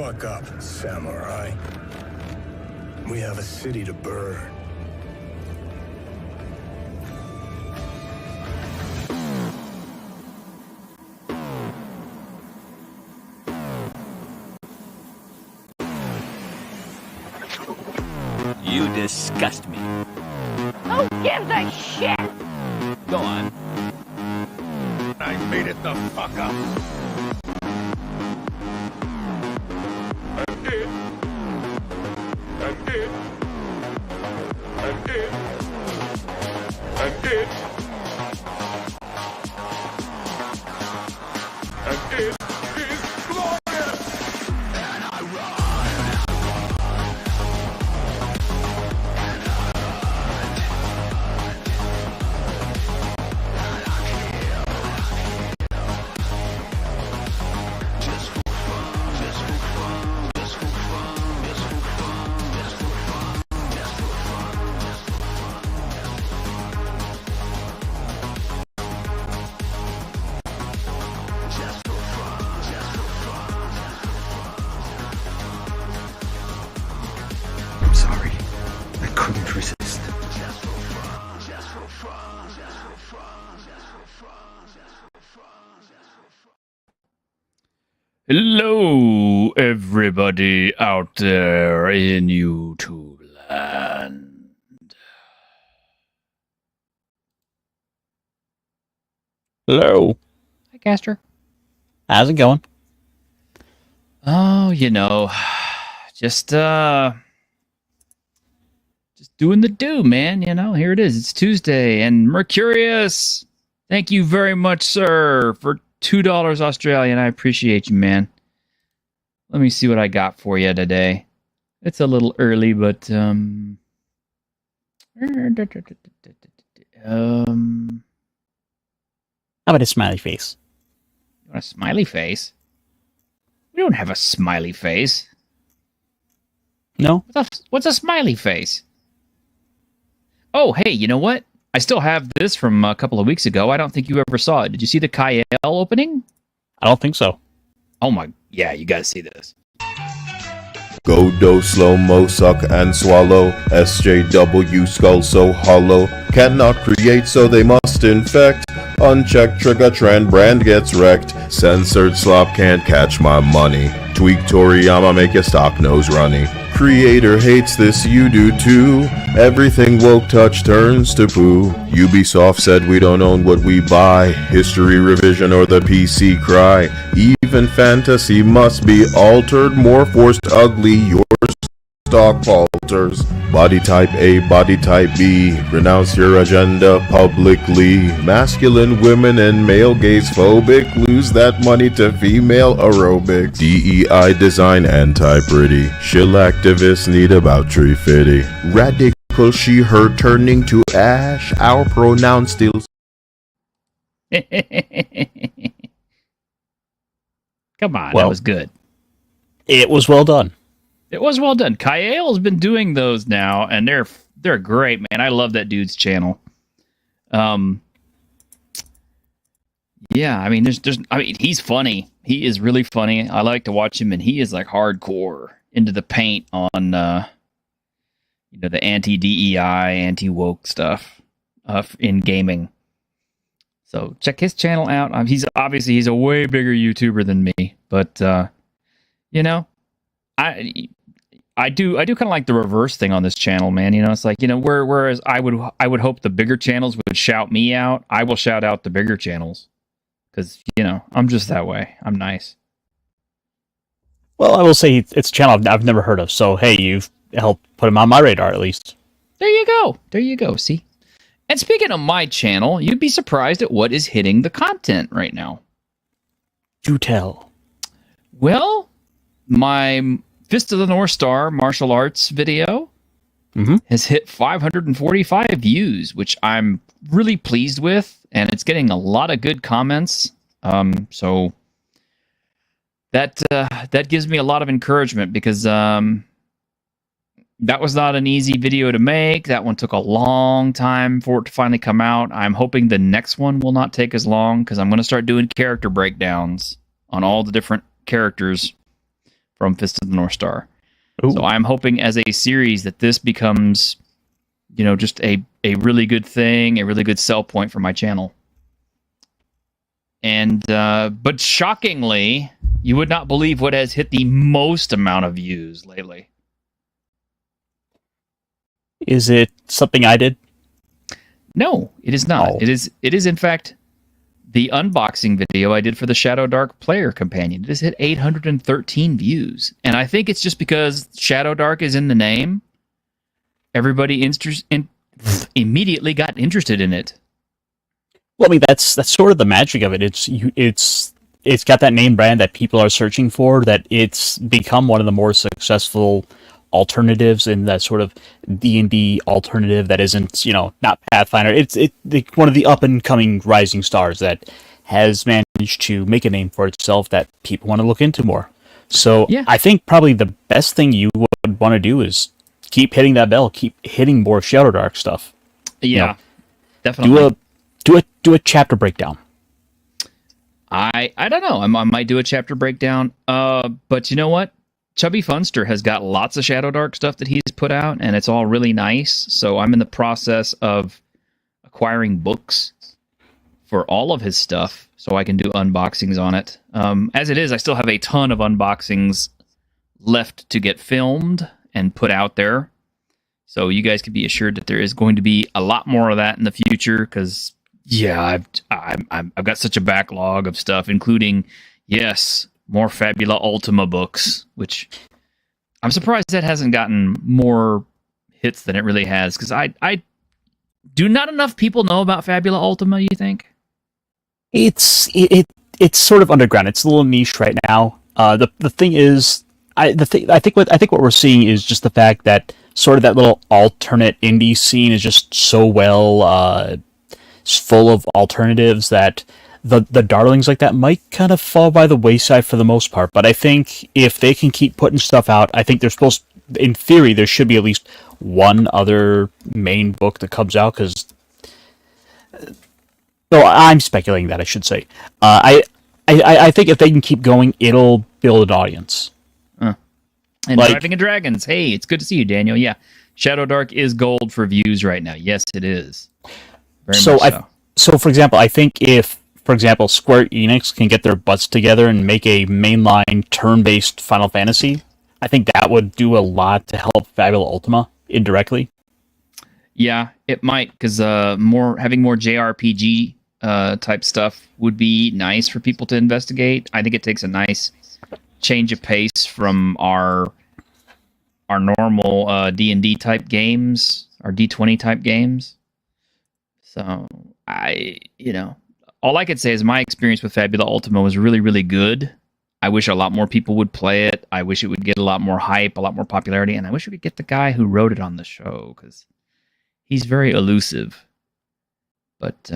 fuck up, samurai. We have a city to burn. You disgust me. Who gives a shit? Go on. I made it the fuck up. I'm dead. I'm dead. I'm dead. I'm dead. I'm dead. It's glorious. And I run. I'm sorry. I couldn't resist. Hello, everybody out there in YouTube land. Hello. Hi, Caster. How's it going? Oh, just doing the do, man. Here it is. It's Tuesday, and Mercurius, thank you very much, sir, for $2 Australian. I appreciate you, man. Let me see what I got for you today. It's a little early, but How about a smiley face? you want a smiley face? We don't have a smiley face. No? What's a smiley face? Oh, hey, you know what? I still have this from a couple of weeks ago. I don't think you ever saw it. Did you see the Kyle opening? I don't think so. Oh my, yeah, you gotta see this. Go do slow mo suck and swallow. SJW skull so hollow. Cannot create so they must infect. Unchecked trigger trend brand gets wrecked. Censored slop can't catch my money. Tweak Toriyama make your stock nose runny. Creator hates this, you do too. Everything woke touch turns to poo. Ubisoft said we don't own what we buy. History revision or the PC cry. Even fantasy must be altered. More forced ugly, your stock falters. Body type A, body type B. Renounce your agenda publicly. Masculine women and male gaze phobic. Lose that money to female aerobics. DEI design anti-pretty. Shill activists need about tree fitty. Radical she her turning to ash. Our pronouns still. Come on, Well, that was good. It was well done. It was well done. Kyle's been doing those now, and they're great, man. I love that dude's channel. Yeah, I mean, he's funny. He is really funny. I like to watch him, and he is like hardcore into the paint on, the anti-DEI, anti-woke stuff in gaming. So check his channel out. He's a way bigger YouTuber than me, but I do kind of like the reverse thing on this channel, man. It's like, whereas I would hope the bigger channels would shout me out, I will shout out the bigger channels. Because, I'm just that way. I'm nice. Well, I will say it's a channel I've never heard of, so hey, you've helped put him on my radar at least. There you go. There you go, see? And speaking of my channel, you'd be surprised at what is hitting the content right now. Do tell. Well, my Fist of the North Star martial arts video has hit 545 views, which I'm really pleased with, and it's getting a lot of good comments. So that gives me a lot of encouragement because that was not an easy video to make. That one took a long time for it to finally come out. I'm hoping the next one will not take as long because I'm going to start doing character breakdowns on all the different characters from Fist of the North Star. Ooh. So I'm hoping as a series that this becomes, just a really good thing, a really good sell point for my channel. And but shockingly, you would not believe what has hit the most amount of views lately. Is it something I did? No, it is not. Oh. It is in fact the unboxing video I did for the Shadow Dark Player Companion. It has hit 813 views. And I think it's just because Shadow Dark is in the name. Everybody immediately got interested in it. Well, I mean, that's sort of the magic of it. It's got that name brand that people are searching for, that it's become one of the more successful alternatives in that sort of D&D alternative that isn't, not Pathfinder. It's one of the up-and-coming rising stars that has managed to make a name for itself that people want to look into more. So yeah. I think probably the best thing you would want to do is keep hitting that bell, keep hitting more Shadow Dark stuff. Yeah, definitely. Do a chapter breakdown. I don't know. I might do a chapter breakdown. But you know what? Chubby Funster has got lots of Shadow Dark stuff that he's put out, and it's all really nice. So I'm in the process of acquiring books for all of his stuff so I can do unboxings on it. As it is, I still have a ton of unboxings left to get filmed and put out there. So you guys can be assured that there is going to be a lot more of that in the future, because I've got such a backlog of stuff, including, yes, more Fabula Ultima books, which I'm surprised that hasn't gotten more hits than it really has, because I do not enough people know about Fabula Ultima, you think? It's sort of underground. It's a little niche right now. The thing is, I think what we're seeing is just the fact that sort of that little alternate indie scene is just so well full of alternatives that the darlings like that might kind of fall by the wayside for the most part. But I think if they can keep putting stuff out, I think in theory, there should be at least one other main book that comes out, because I'm speculating that, I should say. I think if they can keep going, it'll build an audience. And Driving a Dragons. Hey, it's good to see you, Daniel. Yeah, Shadow Dark is gold for views right now. Yes, it is. Very much so. So, for example, I think if, for example, Square Enix can get their butts together and make a mainline turn-based Final Fantasy, I think that would do a lot to help Fabula Ultima indirectly. Yeah, it might, because having more JRPG type stuff would be nice for people to investigate. I think it takes a nice change of pace from our normal D&D type games, our D20 type games. So all I could say is my experience with Fabula Ultima was really, really good. I wish a lot more people would play it. I wish it would get a lot more hype, a lot more popularity, and I wish we could get the guy who wrote it on the show, because he's very elusive. But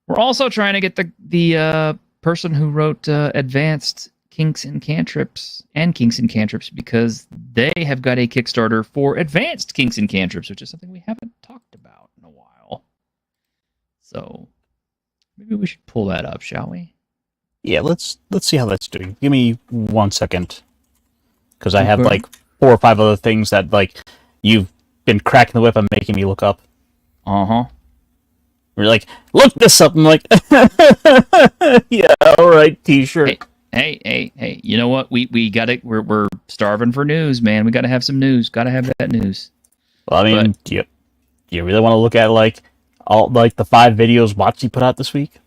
we're also trying to get the person who wrote Advanced Kinks and Cantrips, because they have got a Kickstarter for Advanced Kinks and Cantrips, which is something we haven't talked about in a while. So maybe we should pull that up, shall we? Yeah, let's see how that's doing. Give me 1 second, because I have like 4 or 5 other things that you've been cracking the whip on making me look up. Uh-huh. We're like, look this up. I'm like, yeah, all right, T-shirt. Hey! You know what? We got it. We're starving for news, man. We got to have some news. Got to have that news. Well, I mean, do you really want to look at all the 5 videos Watsy put out this week?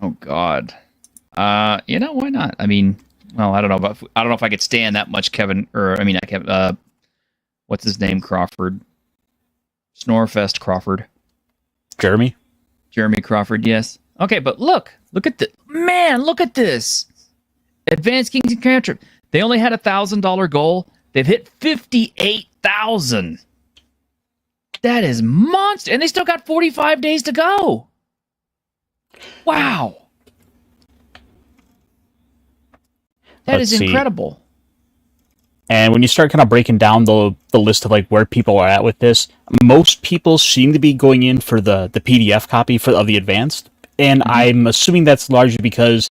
Oh God. Why not? I mean, well, I don't know if I could stand that much what's his name? Crawford. Snorefest Crawford. Jeremy Crawford, yes. Okay, but look at this. Man, look at this. Advanced Kings and Cantrip. They only had $1,000 goal. They've hit 58,000. That is monster. And they still got 45 days to go. Wow. Let's see. Incredible. And when you start kind of breaking down the list of where people are at with this, most people seem to be going in for the PDF copy of the Advanced. And I'm assuming that's largely because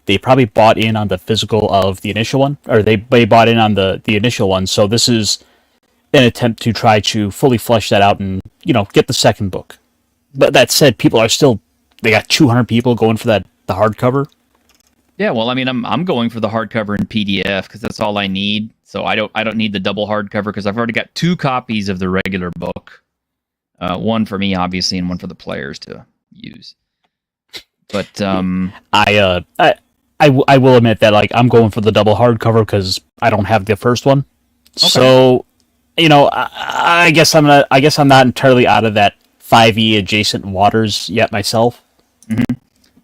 they probably bought in on the physical of the initial one, or they bought in on the initial one. So this is an attempt to try to fully flesh that out and, get the second book. But that said, they got 200 people going for the hardcover. Yeah, well, I mean, I'm going for the hardcover in PDF because that's all I need. So I don't need the double hardcover because I've already got 2 copies of the regular book. One for me, obviously, and one for the players to use. But I will admit that I'm going for the double hardcover because I don't have the first one. Okay. So, I guess I'm not entirely out of that 5e adjacent waters yet myself. Mm-hmm.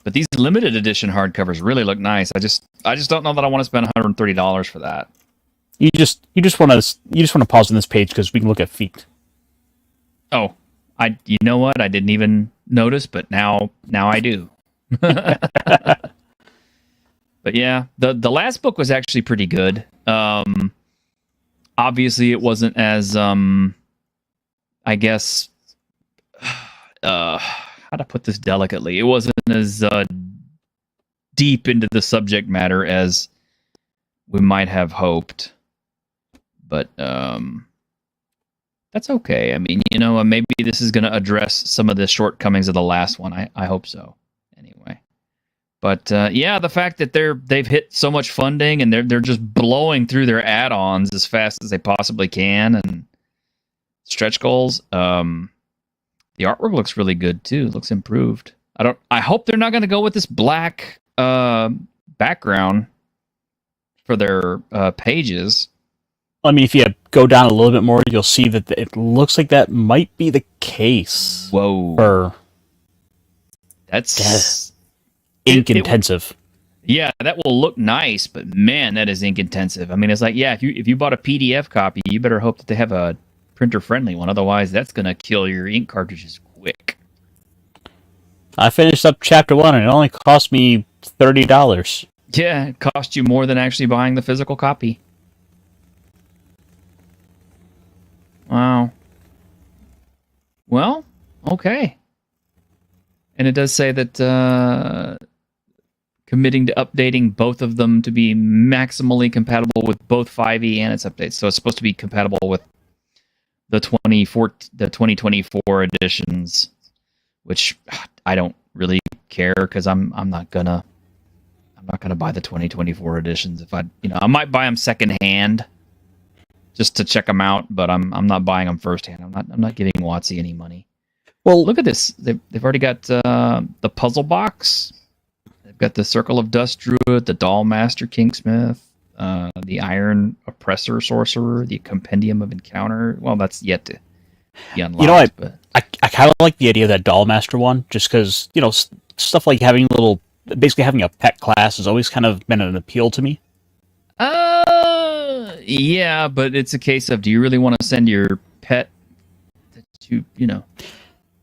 But these limited edition hardcovers really look nice. I just don't know that I want to spend $130 for that. You just want to pause on this page because we can look at feet. Oh, you know what? I didn't even notice, but now I do. But yeah, the last book was actually pretty good. Obviously, it wasn't as I guess how to put this delicately. It wasn't as deep into the subject matter as we might have hoped. But that's okay. I mean, maybe this is going to address some of the shortcomings of the last one. I hope so. Anyway. But yeah, the fact that they've hit so much funding and they're just blowing through their add-ons as fast as they possibly can and stretch goals. The artwork looks really good too. It looks improved. I hope they're not going to go with this black background for their pages. I mean, if you go down a little bit more, you'll see that it looks like that might be the case. Whoa. That's ink intensive. Yeah, that will look nice, but man, that is ink intensive. I mean, it's like, yeah, if you bought a PDF copy, you better hope that they have a printer-friendly one. Otherwise, that's going to kill your ink cartridges quick. I finished up chapter 1, and it only cost me $30. Yeah, it cost you more than actually buying the physical copy. Wow. Well, okay. And it does say that committing to updating both of them to be maximally compatible with both 5e and its updates. So it's supposed to be compatible with the 2024 editions, which I don't really care because I'm not gonna buy the 2024 editions. If I might buy them secondhand just to check them out, but I'm not buying them firsthand. I'm not giving WotC any money. Well, look at this. They've already got the puzzle box. They've got the Circle of Dust Druid, the Doll Master Kingsmith, the Iron Oppressor Sorcerer, the Compendium of Encounter. Well, that's yet to be unlocked. I kind of like the idea of that Doll Master one, just because, stuff like basically having a pet class has always kind of been an appeal to me. Yeah, but it's a case of, do you really want to send your pet that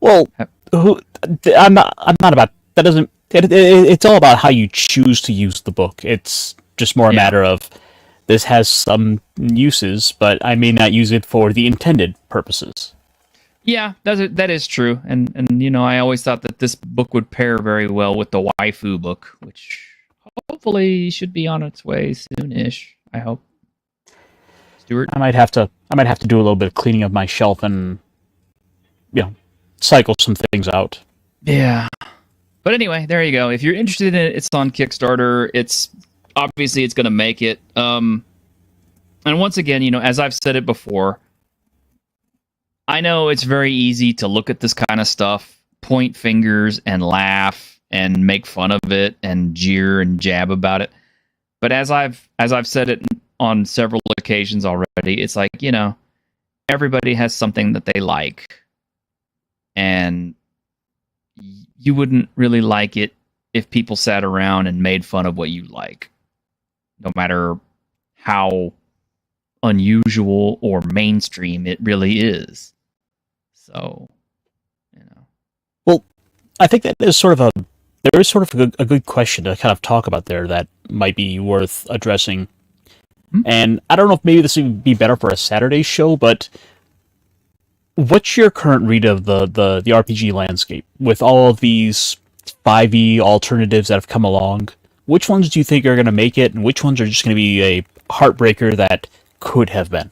Well, I'm not about that. Doesn't it's all about how you choose to use the book. It's just more a matter of this has some uses, but I may not use it for the intended purposes. Yeah, that is true, and I always thought that this book would pair very well with the waifu book, which hopefully should be on its way soonish. I hope. Stuart, I might have to do a little bit of cleaning of my shelf and cycle some things out. Yeah. But anyway, there you go. If you're interested in it, it's on Kickstarter. It's obviously it's going to make it. And once again, as I've said it before, I know it's very easy to look at this kind of stuff, point fingers and laugh and make fun of it and jeer and jab about it. But as I've said it on several occasions already, it's like, everybody has something that they like. And you wouldn't really like it if people sat around and made fun of what you like, no matter how unusual or mainstream it really is. So, Well, I think there is sort of a good question to kind of talk about there that might be worth addressing. Mm-hmm. And I don't know if maybe this would be better for a Saturday show, but what's your current read of the RPG landscape with all of these 5e alternatives that have come along? which ones do you think are going to make it, and which ones are just going to be a heartbreaker that could have been?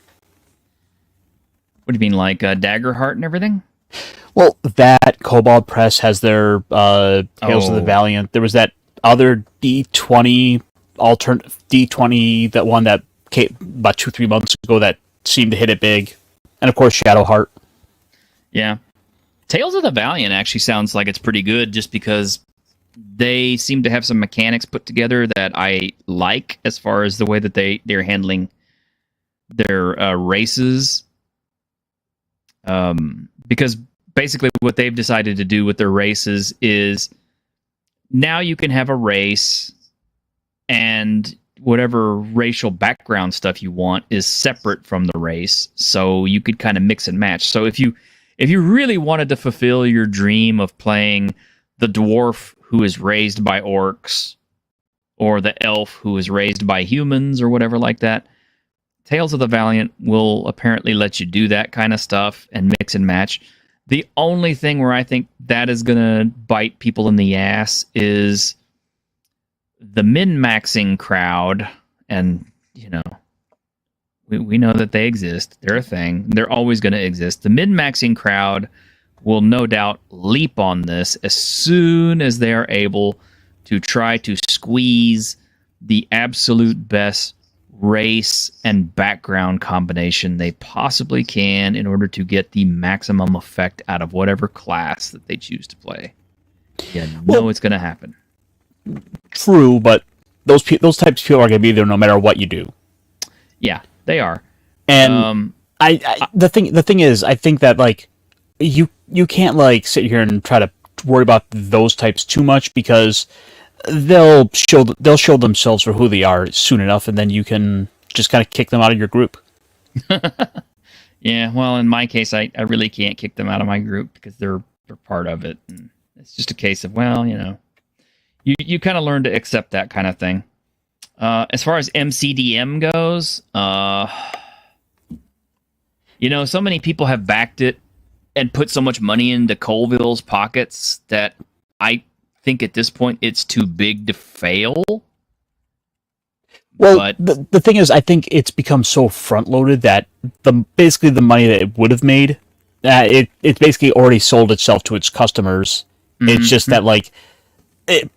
What do you mean, like Daggerheart and everything? Well, that Cobalt Press has their Tales of the Valiant. There was that other D20 D20, that one that came about 2-3 months ago that seemed to hit it big, and of course Shadowheart. Yeah, Tales of the Valiant actually sounds like it's pretty good, just because they seem to have some mechanics put together that I like, as far as the way that they're handling their races. Because basically what they've decided to do with their races is now you can have a race and whatever racial background stuff you want is separate from the race, so you could kind of mix and match. So if you really wanted to fulfill your dream of playing the dwarf who is raised by orcs, or the elf who is raised by humans, or whatever like that, Tales of the Valiant will apparently let you do that kind of stuff and mix and match. The only thing where I think that is going to bite people in the ass is the min-maxing crowd. And, you know, we know that they exist. They're a thing. They're always going to exist. The min-maxing crowd will no doubt leap on this as soon as they are able to try to squeeze the absolute best race and background combination they possibly can in order to get the maximum effect out of whatever class that they choose to play. Yeah, it's going to happen. True, but those types of people are going to be there no matter what you do. Yeah, they are. And the thing is, I think that like you can't like sit here and try to worry about those types too much, because they'll show themselves for who they are soon enough, and then you can just kind of kick them out of your group. Yeah, well, in my case, I really can't kick them out of my group because they're part of it. And it's just a case of, well, you know, you kind of learn to accept that kind of thing. As far as MCDM goes, you know, so many people have backed it and put so much money into Colville's pockets that I think at this point it's too big to fail. Well, but the thing is, I think it's become so front-loaded that basically the money that it would have made, it's basically already sold itself to its customers. Mm-hmm. It's just that, like, it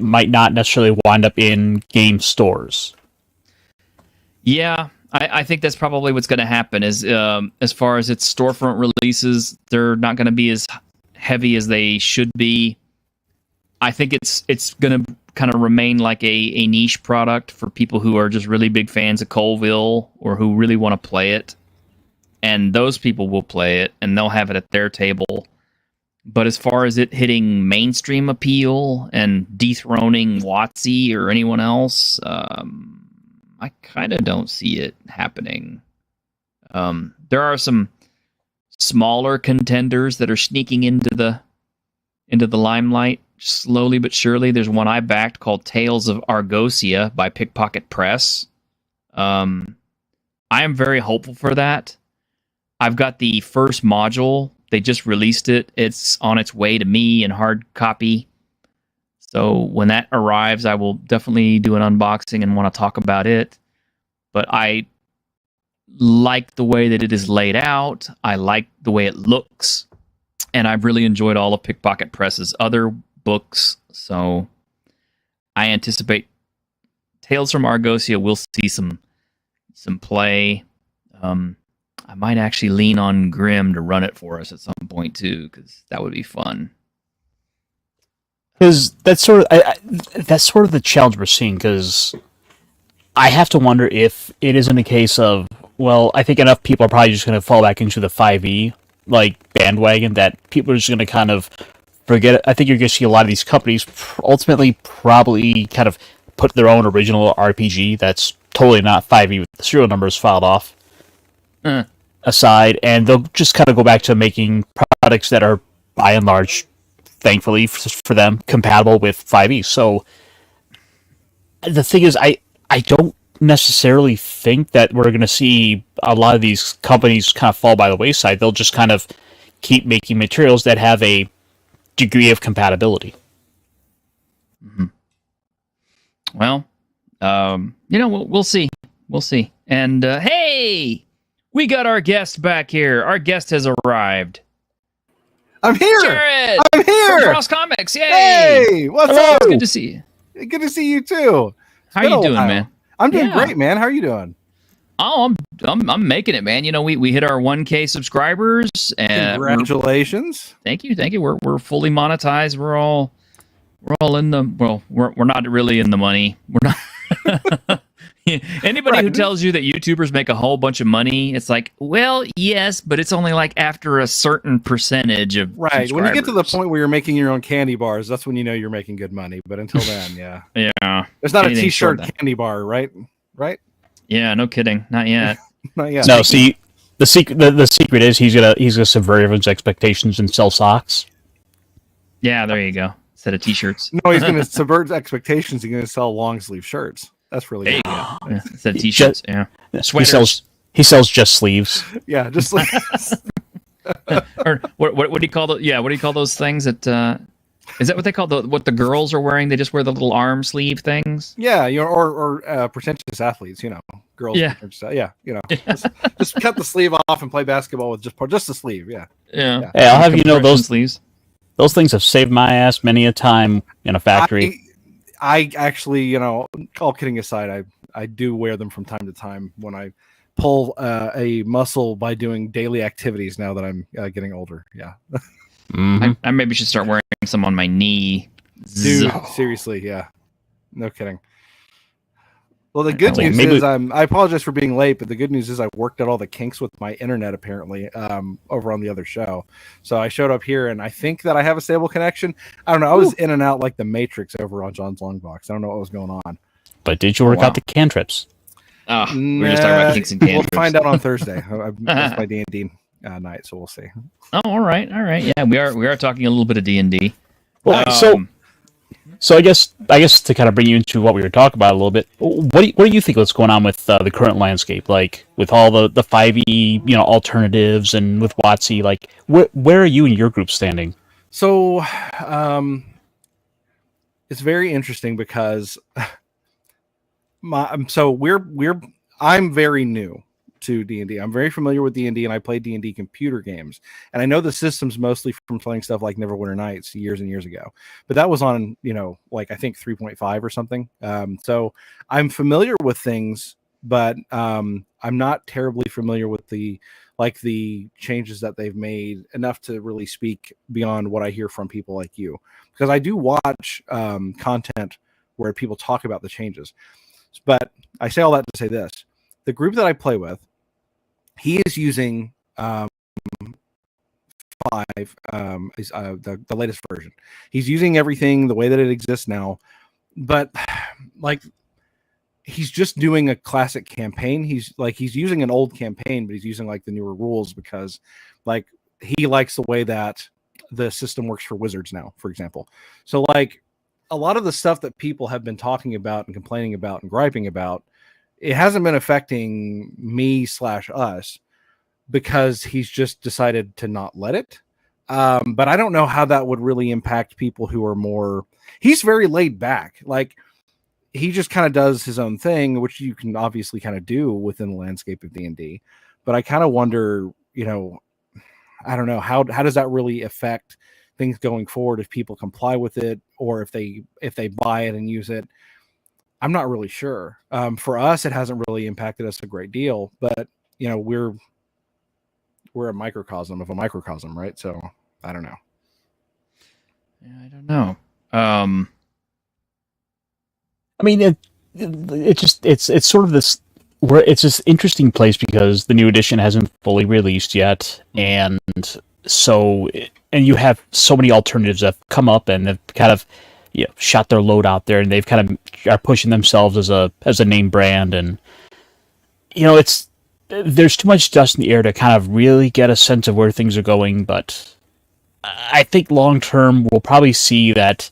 might not necessarily wind up in game stores. Yeah, I think that's probably what's going to happen. Is as far as its storefront releases, they're not going to be as heavy as they should be. I think it's going to kind of remain like a niche product for people who are just really big fans of Colville or who really want to play it. And those people will play it, and they'll have it at their table. But as far as it hitting mainstream appeal and dethroning WotC or anyone else, I kind of don't see it happening. There are some smaller contenders that are sneaking into the limelight slowly but surely. There's one I backed called Tales of Argosia by Pickpocket Press. I am very hopeful for that. I've got the first module. They just released it. It's on its way to me in hard copy. So when that arrives, I will definitely do an unboxing and want to talk about it. But I like the way that it is laid out. I like the way it looks. And I've really enjoyed all of Pickpocket Press's other books. So I anticipate Tales from Argosia will see some play. I might actually lean on Grimm to run it for us at some point too, because that would be fun. Because that's sort of the challenge we're seeing. Because I have to wonder if it isn't a case of, well, I think enough people are probably just going to fall back into the 5e like bandwagon that people are just going to kind of forget it. I think you're going to see a lot of these companies ultimately probably kind of put their own original RPG that's totally not 5e with the serial numbers filed off aside, and they'll just kind of go back to making products that are, by and large, thankfully for them, compatible with 5e. So the thing is, I don't necessarily think that we're going to see a lot of these companies kind of fall by the wayside. They'll just kind of keep making materials that have a degree of compatibility. Mm-hmm. Well, we'll see. We'll see. And hey, we got our guest back here. Our guest has arrived. I'm here. Jared, I'm here. from Frost Comics. Yay! Hey, what's Hello. up? It's good to see you. Good to see you too. How you doing, while. man? I'm doing Yeah. great, man. How are you doing? Oh, I'm making it, man. We hit our 1K subscribers, and Congratulations. thank you. We're fully monetized. We're all in the we're not really in the money. We're not. Anybody who tells you that YouTubers make a whole bunch of money, it's like, well, yes, but it's only like after a certain percentage of Right. When you get to the subscribers. point where you're making your own candy bars, that's when you know you're making good money. But until then, yeah. Yeah, There's not anything a short t-shirt of that. candy bar, right? Right? Yeah, no kidding, not yet. Not yet. No, see, the secret is he's gonna subvert everyone's expectations and sell socks. Yeah, there you go. Instead of t-shirts. No, he's going to subvert expectations. He's going to sell long sleeve shirts. That's really good. Yeah, instead of t-shirts. Yeah, sweaters. He sells just sleeves. Yeah, just like Or what do you call those? Yeah, what do you call those things that? Is that what they call what the girls are wearing? They just wear the little arm sleeve things. yeah, or pretentious athletes, girls. Yeah. Just cut the sleeve off and play basketball with just the sleeve. Yeah. Yeah. Hey, I'll have you know Compression sleeves. those things have saved my ass many a time in a factory. I actually, all kidding aside, I do wear them from time to time when I pull a muscle by doing daily activities. Now that I'm getting older, yeah. Mhm. I maybe should start wearing some on my knee. Dude, seriously, yeah, no kidding. Well, the good Maybe- news is I apologize for being late, but the good news is I worked out all the kinks with my internet apparently over on the other show. So I showed up here and I think that I have a stable connection. I don't know. I was in and out like the Matrix over on John's Long Box. I don't know what was going on. But did you work Wow. out the cantrips? Oh, we were just talking about kinks and We'll cantrips. find out on Thursday. That's my D&D night, so we'll see. Oh, all right. Yeah, we are talking a little bit of D&D. Well, so I guess to kind of bring you into what we were talking about a little bit, what do you think what's going on with the current landscape, like with all the 5e alternatives and with WotC, like where are you and your group standing? So it's very interesting because I'm very new to D&D. I'm very familiar with D&D and I play D&D computer games. And I know the systems mostly from playing stuff like Neverwinter Nights years and years ago. But that was on, like I think 3.5 or something. So I'm familiar with things, but I'm not terribly familiar with the changes that they've made enough to really speak beyond what I hear from people like you. Because I do watch content where people talk about the changes. But I say all that to say this. The group that I play with, he is using 5, the latest version. He's using everything the way that it exists now, but like he's just doing a classic campaign. He's using an old campaign, but he's using like the newer rules because like he likes the way that the system works for wizards now, for example. So like a lot of the stuff that people have been talking about and complaining about and griping about, it hasn't been affecting me/us because he's just decided to not let it. But I don't know how that would really impact people who are more. He's very laid back. Like he just kind of does his own thing, which you can obviously kind of do within the landscape of D&D. But I kind of wonder, I don't know how does that really affect things going forward if people comply with it or if they buy it and use it. I'm not really sure. For us, it hasn't really impacted us a great deal, but we're a microcosm of a microcosm, right? So I don't know. Yeah, I don't know. I mean, it's sort of this where it's this interesting place because the new edition hasn't fully released yet, and you have so many alternatives that have come up and they've kind of shot their load out there, and they've kind of are pushing themselves as a name brand, and there's too much dust in the air to kind of really get a sense of where things are going. But I think long term we'll probably see that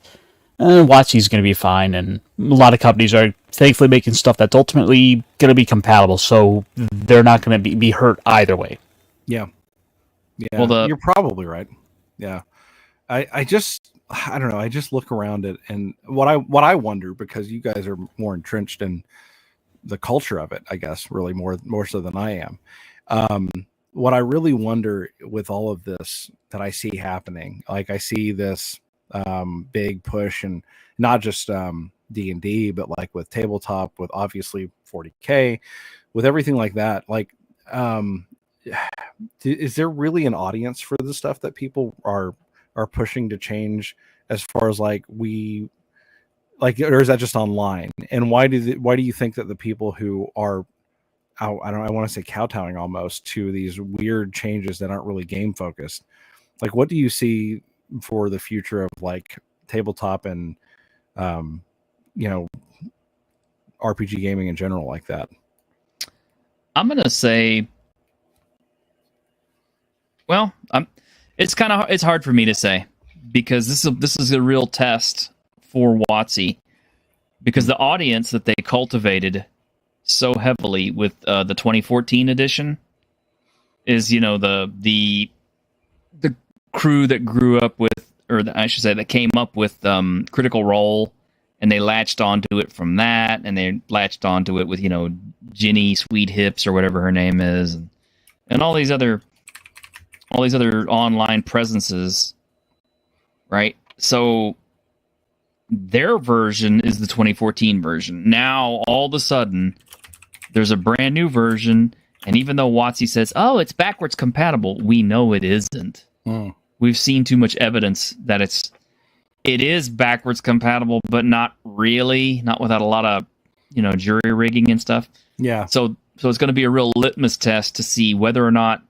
WotC's going to be fine, and a lot of companies are thankfully making stuff that's ultimately going to be compatible, so they're not going to be hurt either way. Yeah. Well, you're probably right. Yeah. I I don't know. I just look around it, and what I wonder, because you guys are more entrenched in the culture of it, I guess, really more so than I am. What I really wonder with all of this that I see happening, like I see this big push, and not just D&D, but like with tabletop, with obviously 40K, with everything like that. Like, is there really an audience for the stuff that people are pushing to change, as far as like or is that just online? And why do you think that the people who are I want to say kowtowing almost to these weird changes that aren't really game focused, like what do you see for the future of like tabletop and RPG gaming in general like that? I'm gonna say, well, it's hard for me to say, because this is a real test for WotC, because the audience that they cultivated so heavily with the 2014 edition is, the crew that grew up with, or I should say, that came up with Critical Role, and they latched onto it from that, and they latched onto it with Ginny Sweet Hips or whatever her name is, and all these other online presences, right? So their version is the 2014 version. Now all of a sudden there's a brand new version, and even though WotC says, "Oh, it's backwards compatible," we know it isn't. We've seen too much evidence that it is backwards compatible, but not really, not without a lot of jury rigging and stuff. Yeah. So it's going to be a real litmus test to see whether or not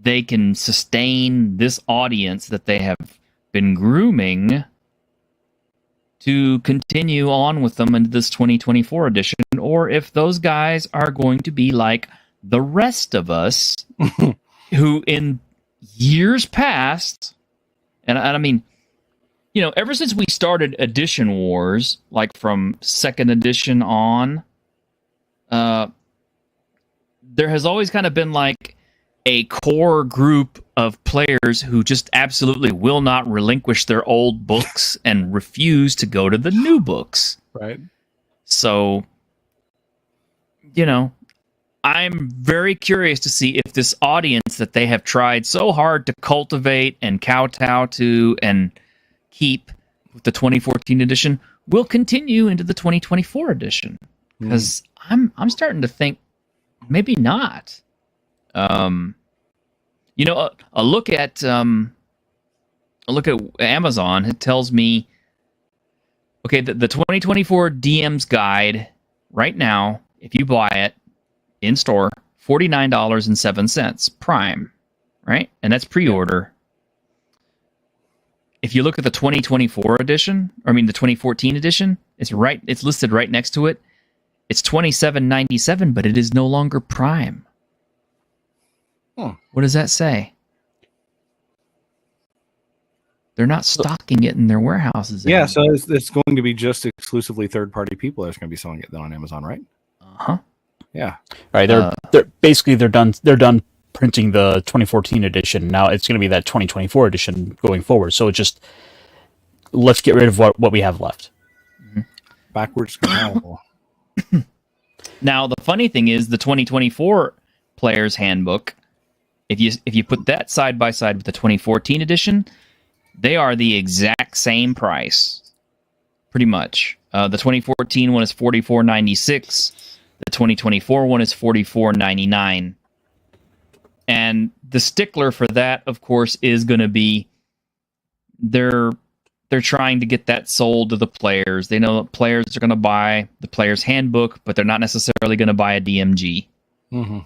they can sustain this audience that they have been grooming to continue on with them into this 2024 edition, or if those guys are going to be like the rest of us who in years past, and I mean, ever since we started Edition Wars, like from 2nd edition on, there has always kind of been like a core group of players who just absolutely will not relinquish their old books and refuse to go to the new books. Right. So, I'm very curious to see if this audience that they have tried so hard to cultivate and kowtow to and keep with the 2014 edition will continue into the 2024 edition. Because I'm starting to think maybe not. A look at Amazon, it tells me, okay, the 2024 DM's guide right now, if you buy it in store, $49.07 Prime, right? And that's pre-order. If you look at the 2024 edition, the 2014 edition, it's listed right next to it. It's $27.97, but it is no longer Prime. What does that say? They're not stocking it in their warehouses anymore. Yeah, so it's going to be just exclusively third-party people that's going to be selling it then on Amazon, right? Uh-huh. Yeah. Right. They're basically they're done printing the 2014 edition. Now it's going to be that 2024 edition going forward. So let's get rid of what we have left. Backwards compatible. Now the funny thing is, the 2024 Player's Handbook, if you put that side by side with the 2014 edition, they are the exact same price, pretty much. The 2014 one is $44.96. The 2024 one is $44.99. And the stickler for that, of course, is going to be they're trying to get that sold to the players. They know that players are going to buy the Player's Handbook, but they're not necessarily going to buy a DMG. Mm-hmm.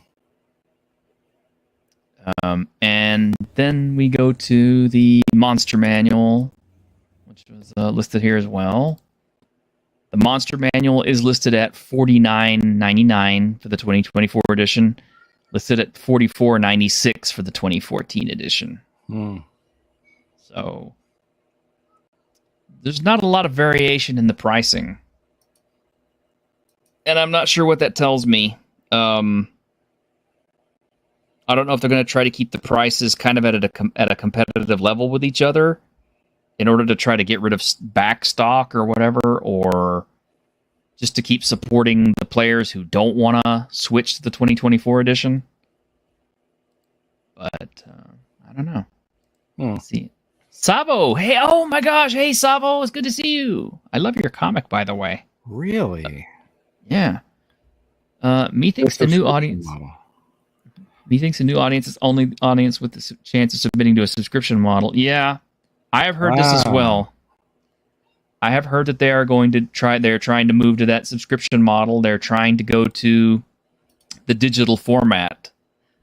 And then we go to the Monster Manual, which was listed here as well. The Monster Manual is listed at $49.99 for the 2024 edition, listed at $44.96 for the 2014 edition. So there's not a lot of variation in the pricing. And I'm not sure what that tells me. I don't know if they're going to try to keep the prices kind of at a competitive level with each other, in order to try to get rid of back stock or whatever, or just to keep supporting the players who don't want to switch to the 2024 edition. But I don't know. Let's see. Savo, hey, oh my gosh, hey Savo, it's good to see you. I love your comic, by the way. Really? Yeah. Methinks the new audience. Methinks the new audience is only audience with the chance of submitting to a subscription model. Yeah, I have heard this as well. I have heard that they are going to try. They're trying to move to that subscription model. They're trying to go to the digital format.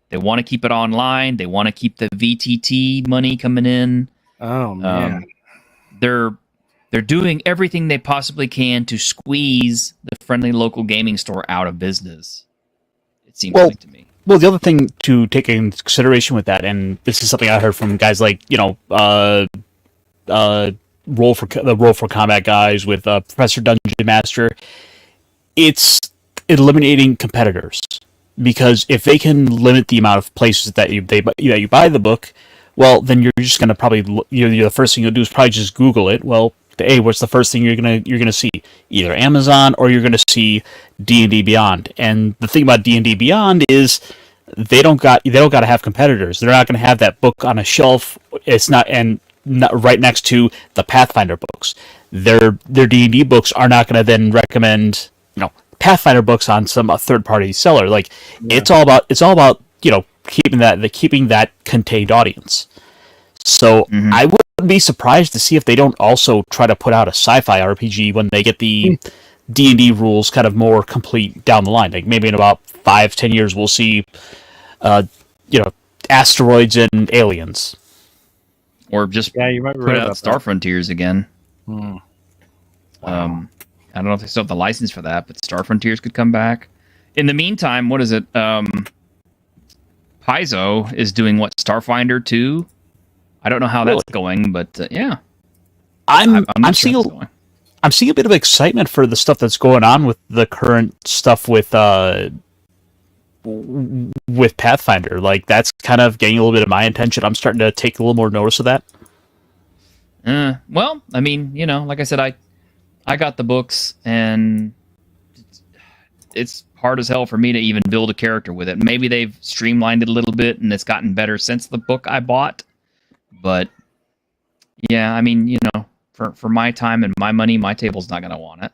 They want to keep it online. They want to keep the VTT money coming in. Oh man, they're doing everything they possibly can to squeeze the friendly local gaming store out of business. It seems like to me. Well, the other thing to take into consideration with that, and this is something I heard from guys like Roll for Combat guys with Professor Dungeon Master, it's eliminating competitors. Because if they can limit the amount of places that you buy the book, well, then you're just going to probably the first thing you'll do is probably just Google it. Well, hey, what's the first thing you're gonna see? Either Amazon or you're gonna see D&D Beyond. And the thing about D&D Beyond is they don't got to have competitors. They're not going to have that book on a shelf. It's not right next to the Pathfinder books. Their D&D books are not going to then recommend Pathfinder books on some third party seller. Like it's all about keeping that contained audience. So I wouldn't be surprised to see if they don't also try to put out a sci-fi RPG when they get the D&D rules kind of more complete down the line. Like maybe in about 5-10 years we'll see asteroids and aliens. Or just you might put out Star Frontiers again. Wow. I don't know if they still have the license for that, but Star Frontiers could come back. In the meantime, what is it? Paizo is doing what? Starfinder 2? I don't know how that's going, but yeah. I'm seeing a bit of excitement for the stuff that's going on with the current stuff with Pathfinder. Like that's kind of getting a little bit of my attention. I'm starting to take a little more notice of that. Well, I mean, like I said, I got the books, and it's hard as hell for me to even build a character with it. Maybe they've streamlined it a little bit, and it's gotten better since the book I bought. But yeah, I mean, for my time and my money, my table's not going to want it.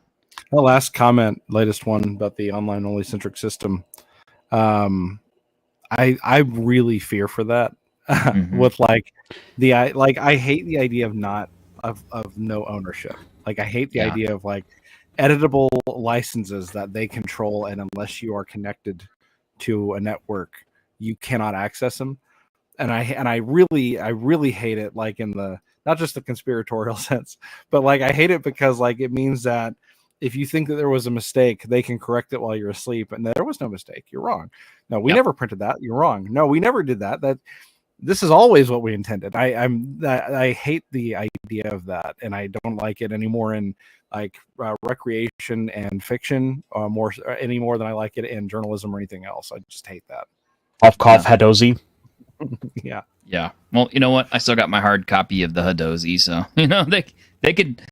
The last comment, latest one about the online only centric system. I really fear for that. With I hate the idea of no ownership. Like I hate the idea of editable licenses that they control, and unless you are connected to a network, you cannot access them. And I really hate it, in the not just the conspiratorial sense, but I hate it because it means that if you think that there was a mistake, they can correct it while you're asleep, and there was no mistake. You're wrong. No, we never printed that. You're wrong. No, we never did that. This is always what we intended. I hate the idea of that, and I don't like it anymore in recreation and fiction any more than I like it in journalism or anything else. I just hate that. Cough, Hadozi. Yeah. Yeah. Well, you know what? I still got my hard copy of the Hadozi, so they could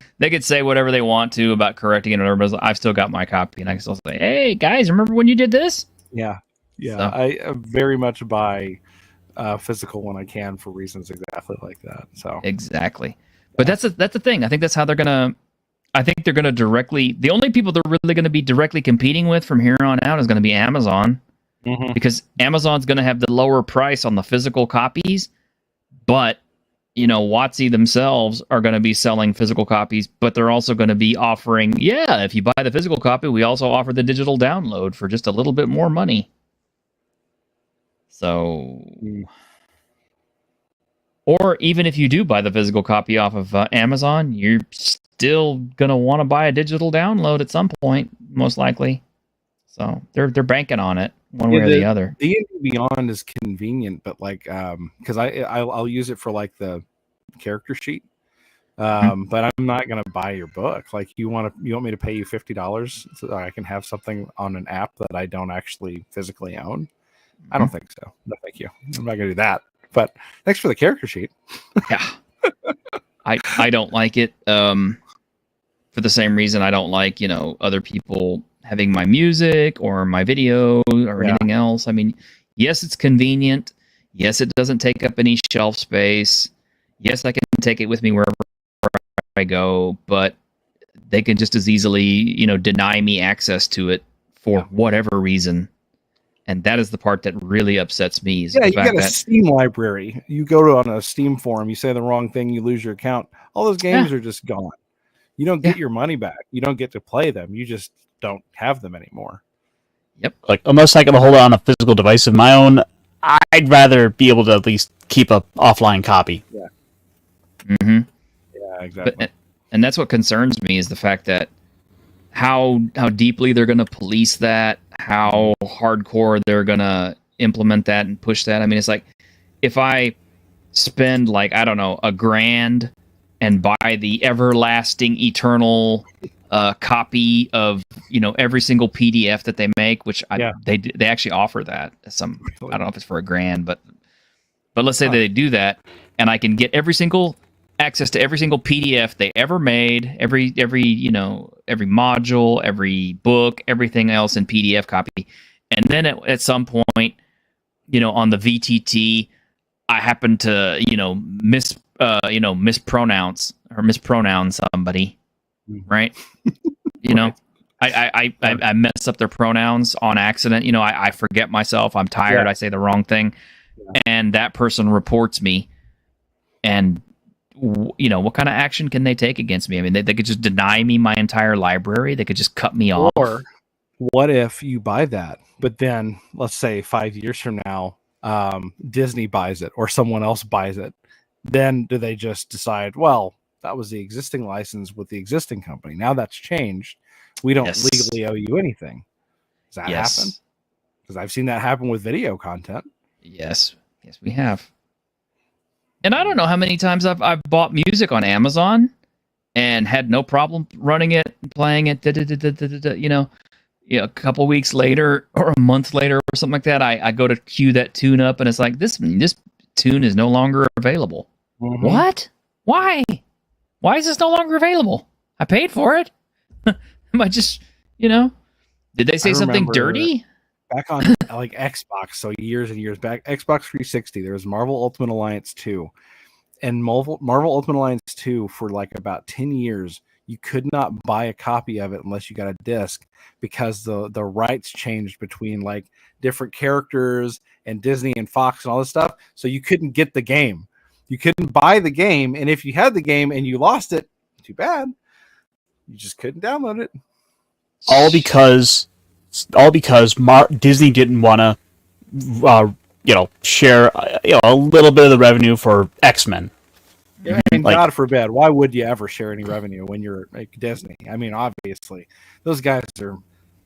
say whatever they want to about correcting it or whatever, but I've still got my copy, and I can still say, "Hey guys, remember when you did this?" Yeah. Yeah. So. I very much buy physical when I can for reasons exactly like that. So exactly. But that's the thing. I think that's how they're gonna. I think they're gonna directly. The only people they're really gonna be directly competing with from here on out is gonna be Amazon. Because Amazon's going to have the lower price on the physical copies, but WotC themselves are going to be selling physical copies, but they're also going to be offering, if you buy the physical copy, we also offer the digital download for just a little bit more money. So, or even if you do buy the physical copy off of Amazon, you're still going to want to buy a digital download at some point, most likely. So they're banking on it one way or the other. D&D Beyond is convenient, but because I'll use it for the character sheet, but I'm not gonna buy your book. You want me to pay you $50 so that I can have something on an app that I don't actually physically own? I don't think so. No, thank you. I'm not gonna do that. But thanks for the character sheet. Yeah. I don't like it. For the same reason I don't like, other people having my music or my video or anything else. I mean, yes, it's convenient. Yes, it doesn't take up any shelf space. Yes, I can take it with me wherever I go, but they can just as easily, deny me access to it for whatever reason. And that is the part that really upsets me. Is the you fact get a Steam library. You go to on a Steam forum, you say the wrong thing, you lose your account. All those games are just gone. You don't get your money back. You don't get to play them. You just don't have them anymore. Yep. Like, unless I can hold it on a physical device of my own, I'd rather be able to at least keep a offline copy. Yeah. Mm-hmm. Yeah, exactly. And that's what concerns me is the fact that how deeply they're going to police that, how hardcore they're going to implement that and push that. I mean, it's like if I spend like, I don't know, $1,000 and buy the everlasting eternal copy of every single PDF that they make, which they actually offer that some. I don't know if it's for $1,000, but let's say they do that, and I can get access to every single PDF they ever made, every module, every book, everything else in PDF copy, and then at some point, on the VTT, I happen to mispronoun somebody, right? I mess up their pronouns on accident. I forget myself. I'm tired. I say the wrong thing, and that person reports me. And what kind of action can they take against me? I mean, they could just deny me my entire library. They could just cut me off. Or what if you buy that, but then let's say 5 years from now, Disney buys it or someone else buys it? Then do they just decide, well, that was the existing license with the existing company. Now that's changed. We don't legally owe you anything. Does that happen? Because I've seen that happen with video content. Yes, we have. And I don't know how many times I've bought music on Amazon and had no problem running it, playing it. A couple weeks later or a month later or something like that, I go to queue that tune up, and it's like this tune is no longer available. Mm-hmm. What? Why? Why is this no longer available? I paid for it. Am I just, did they say something dirty? Back on like Xbox, so years and years back, Xbox 360, there was Marvel Ultimate Alliance 2. And Marvel Ultimate Alliance 2, for like about 10 years, you could not buy a copy of it unless you got a disc, because the rights changed between like different characters and Disney and Fox and all this stuff. So you couldn't get the game. You couldn't buy the game. And if you had the game and you lost it, too bad. You just couldn't download it. All because Disney didn't want to, share, a little bit of the revenue for X-Men. Yeah, and God forbid, why would you ever share any revenue when you're like Disney? I mean, obviously, those guys are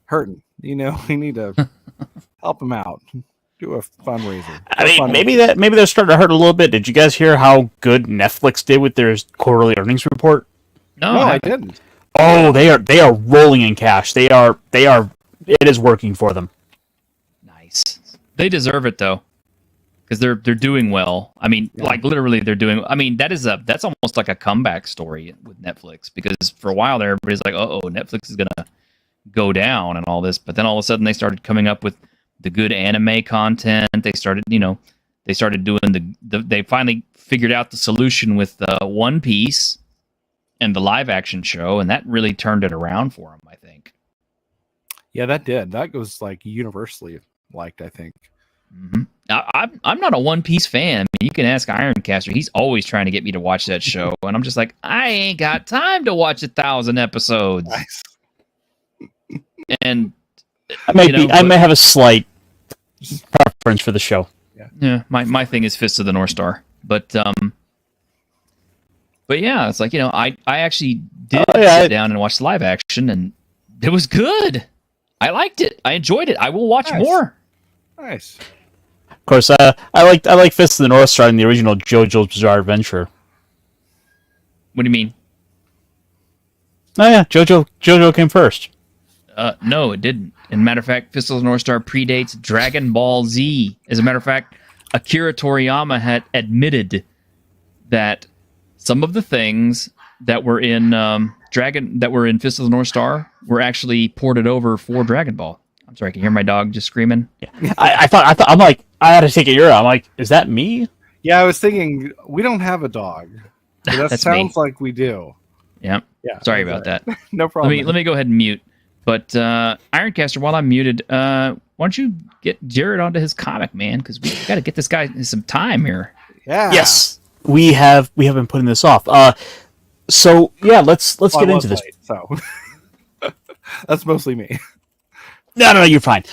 hurting. We need to help them out. Do a fundraiser. Maybe they're starting to hurt a little bit. Did you guys hear how good Netflix did with their quarterly earnings report? No, I didn't. Oh, they are rolling in cash. They are. It is working for them. Nice. They deserve it though, because they're doing well. I mean, like literally, they're doing. I mean, that's almost like a comeback story with Netflix, because for a while there, everybody's like, "Oh, Netflix is gonna go down" and all this, but then all of a sudden they started coming up with the good anime content. They started doing they finally figured out the solution with One Piece and the live action show, and that really turned it around for them, I think. Yeah, that did. That was like universally liked, I think. Mm-hmm. I'm not a One Piece fan. You can ask Ironcaster. He's always trying to get me to watch that show, and I'm just like, I ain't got time to watch 1,000 episodes. Nice. And I may have a slight preference for the show. Yeah. My thing is Fist of the North Star, but yeah, it's like I actually did sit down and watch the live action, and it was good. I liked it. I enjoyed it. I will watch more. Nice. Of course, I like Fist of the North Star in the original JoJo's Bizarre Adventure. What do you mean? Oh yeah, JoJo came first. No, it didn't. As a matter of fact, Fist of the North Star predates Dragon Ball Z. As a matter of fact, Akira Toriyama had admitted that some of the things that were in that were in Fist of the North Star were actually ported over for Dragon Ball. I'm sorry, can you hear my dog just screaming? Yeah. I thought I'm like, I had to take it. I'm like, is that me? Yeah, I was thinking we don't have a dog. But that sounds like we do. Yeah. Sorry about that. No problem. Let me go ahead and mute. But Ironcaster, while I'm muted, why don't you get Jared onto his comic, man? Because we got to get this guy some time here. Yeah. Yes, we have been putting this off. So yeah, let's get into this. Late, so that's mostly me. No, you're fine.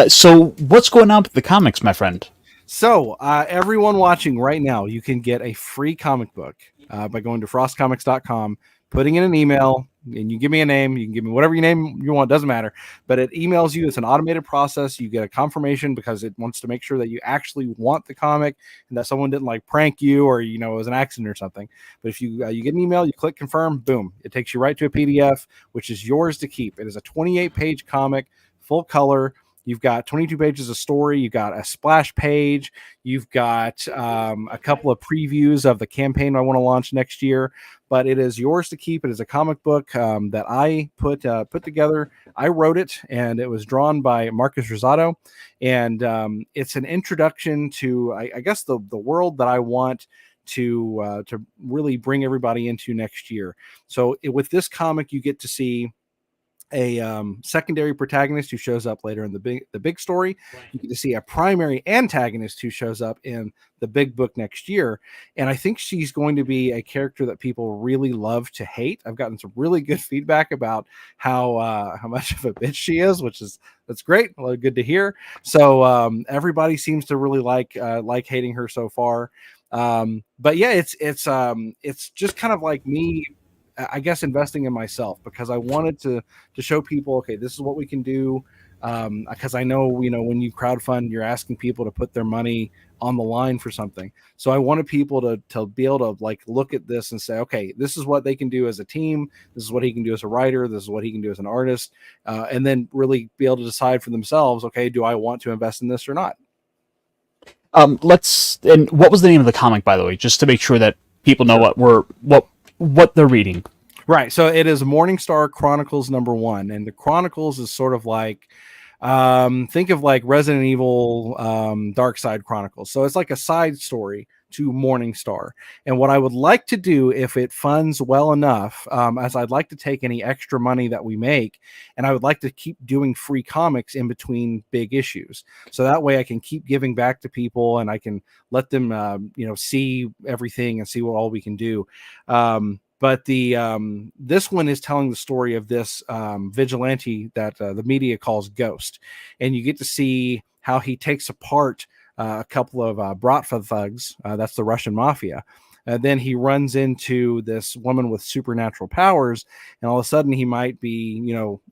So what's going on with the comics, my friend? So everyone watching right now, you can get a free comic book by going to frostcomics.com, putting in an email, and you give me a name. You can give me whatever name you want, doesn't matter. But it emails you. It's an automated process. You get a confirmation because it wants to make sure that you actually want the comic and that someone didn't like prank you or it was an accident or something. But if you get an email, you click confirm, boom, it takes you right to a PDF, which is yours to keep. It is a 28-page comic, full color. You've got 22 pages of story. You've got a splash page. You've got a couple of previews of the campaign I want to launch next year. But it is yours to keep. It is a comic book that I put together. I wrote it, and it was drawn by Marcus Rosado. And it's an introduction to, I guess, the world that I want to really bring everybody into next year. So with this comic, you get to see a secondary protagonist who shows up later in the big story. Right. You get to see a primary antagonist who shows up in the big book next year, and I think she's going to be a character that people really love to hate. I've gotten some really good feedback about how much of a bitch she is, that's great. Well, good to hear. So everybody seems to really like hating her so far. But yeah, it's just kind of like me, I guess, investing in myself, because I wanted to show people, okay, this is what we can do. Because I know, when you crowdfund, you're asking people to put their money on the line for something. So I wanted people to be able to look at this and say, okay, this is what they can do as a team. This is what he can do as a writer. This is what he can do as an artist. And then really be able to decide for themselves, okay, do I want to invest in this or not? And what was the name of the comic, by the way, just to make sure that people know what they're reading. Right. So it is Morningstar Chronicles #1, and the Chronicles is sort of like, think of like Resident Evil, Dark Side Chronicles. So it's like a side story to Morningstar. And what I would like to do, if it funds well enough, as I'd like to take any extra money that we make, and I would like to keep doing free comics in between big issues. So that way I can keep giving back to people, and I can let them, see everything and see what all we can do. But this one is telling the story of this vigilante that the media calls Ghost, and you get to see how he takes apart a couple of Bratva thugs. That's the Russian mafia. Then he runs into this woman with supernatural powers, and all of a sudden he might be,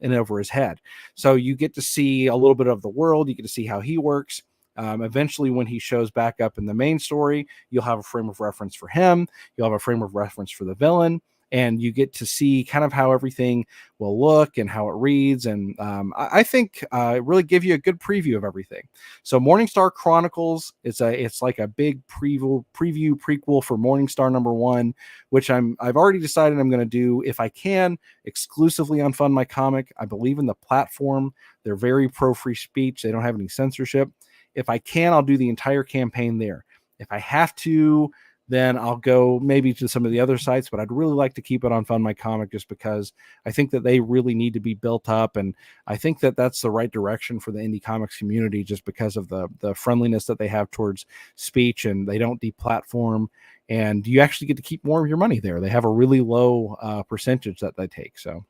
in over his head. So you get to see a little bit of the world. You get to see how he works. Eventually, when he shows back up in the main story, you'll have a frame of reference for him. You'll have a frame of reference for the villain. And you get to see kind of how everything will look and how it reads. And I think it really give you a good preview of everything. So Morningstar Chronicles, it's like a big preview prequel for Morningstar #1, which I've already decided I'm going to do, if I can, exclusively on Fund My Comic. I believe in the platform. They're very pro free speech. They don't have any censorship. If I can, I'll do the entire campaign there. If I have to, then I'll go maybe to some of the other sites, but I'd really like to keep it on Fund My Comic, just because I think that they really need to be built up. And I think that that's the right direction for the indie comics community, just because of the friendliness that they have towards speech, and they don't deplatform, and you actually get to keep more of your money there. They have a really low percentage that they take. So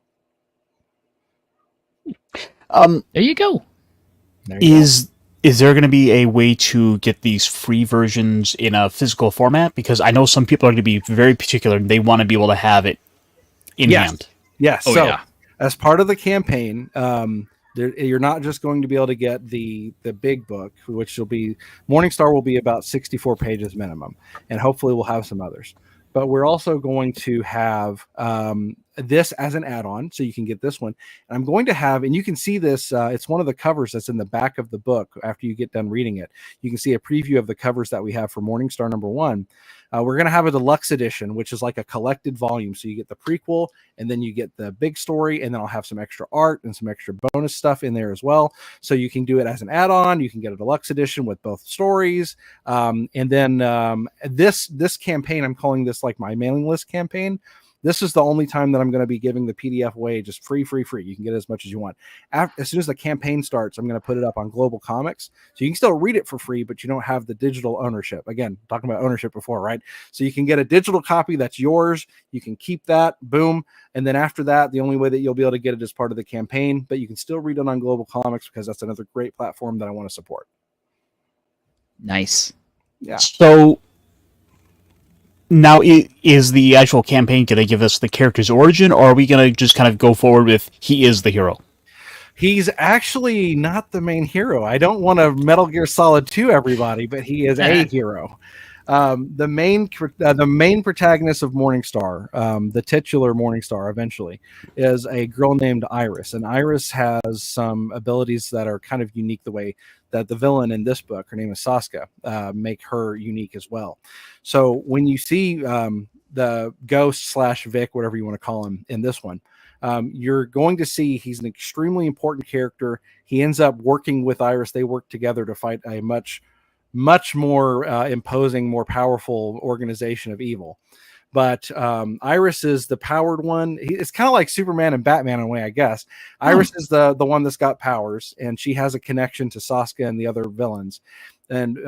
there you go. Is there going to be a way to get these free versions in a physical format? Because I know some people are going to be very particular. They want to be able to have it in hand. Yes. Oh, so yeah. as part of the campaign, you're not just going to be able to get the big book, which will be Morningstar will be about 64 pages minimum, and hopefully we'll have some others. But we're also going to have this as an add-on, so you can get this one. And I'm going to have, and you can see this, it's one of the covers that's in the back of the book. After you get done reading it, you can see a preview of the covers that we have for Morningstar #1. We're going to have a deluxe edition, which is like a collected volume. So you get the prequel, and then you get the big story, and then I'll have some extra art and some extra bonus stuff in there as well. So you can do it as an add-on. You can get a deluxe edition with both stories. And then this campaign, I'm calling this like my mailing list campaign. This is the only time that I'm going to be giving the PDF away just free. You can get as much as you want. As soon as the campaign starts, I'm going to put it up on Global Comics. So you can still read it for free, but you don't have the digital ownership. Again, talking about ownership before, right? So you can get a digital copy that's yours. You can keep that, boom. And then after that, the only way that you'll be able to get it is part of the campaign, but you can still read it on Global Comics because that's another great platform that I want to support. Nice. Yeah. So now, is the actual campaign going to give us the character's origin, or are we going to just kind of go forward with he is the hero? He's actually not the main hero. I don't want to Metal Gear Solid 2 everybody, but he is a hero. The main protagonist of Morningstar, the titular Morningstar eventually, is a girl named Iris. And Iris has some abilities that are kind of unique the way that the villain in this book, her name is Saska, make her unique as well. So when you see the ghost / Vic, whatever you want to call him in this one, you're going to see he's an extremely important character. He ends up working with Iris. They work together to fight a much more imposing, more powerful organization of evil. But Iris is the powered one. It's kind of like Superman and Batman in a way, I guess. Iris is the one that's got powers, and she has a connection to Saska and the other villains. And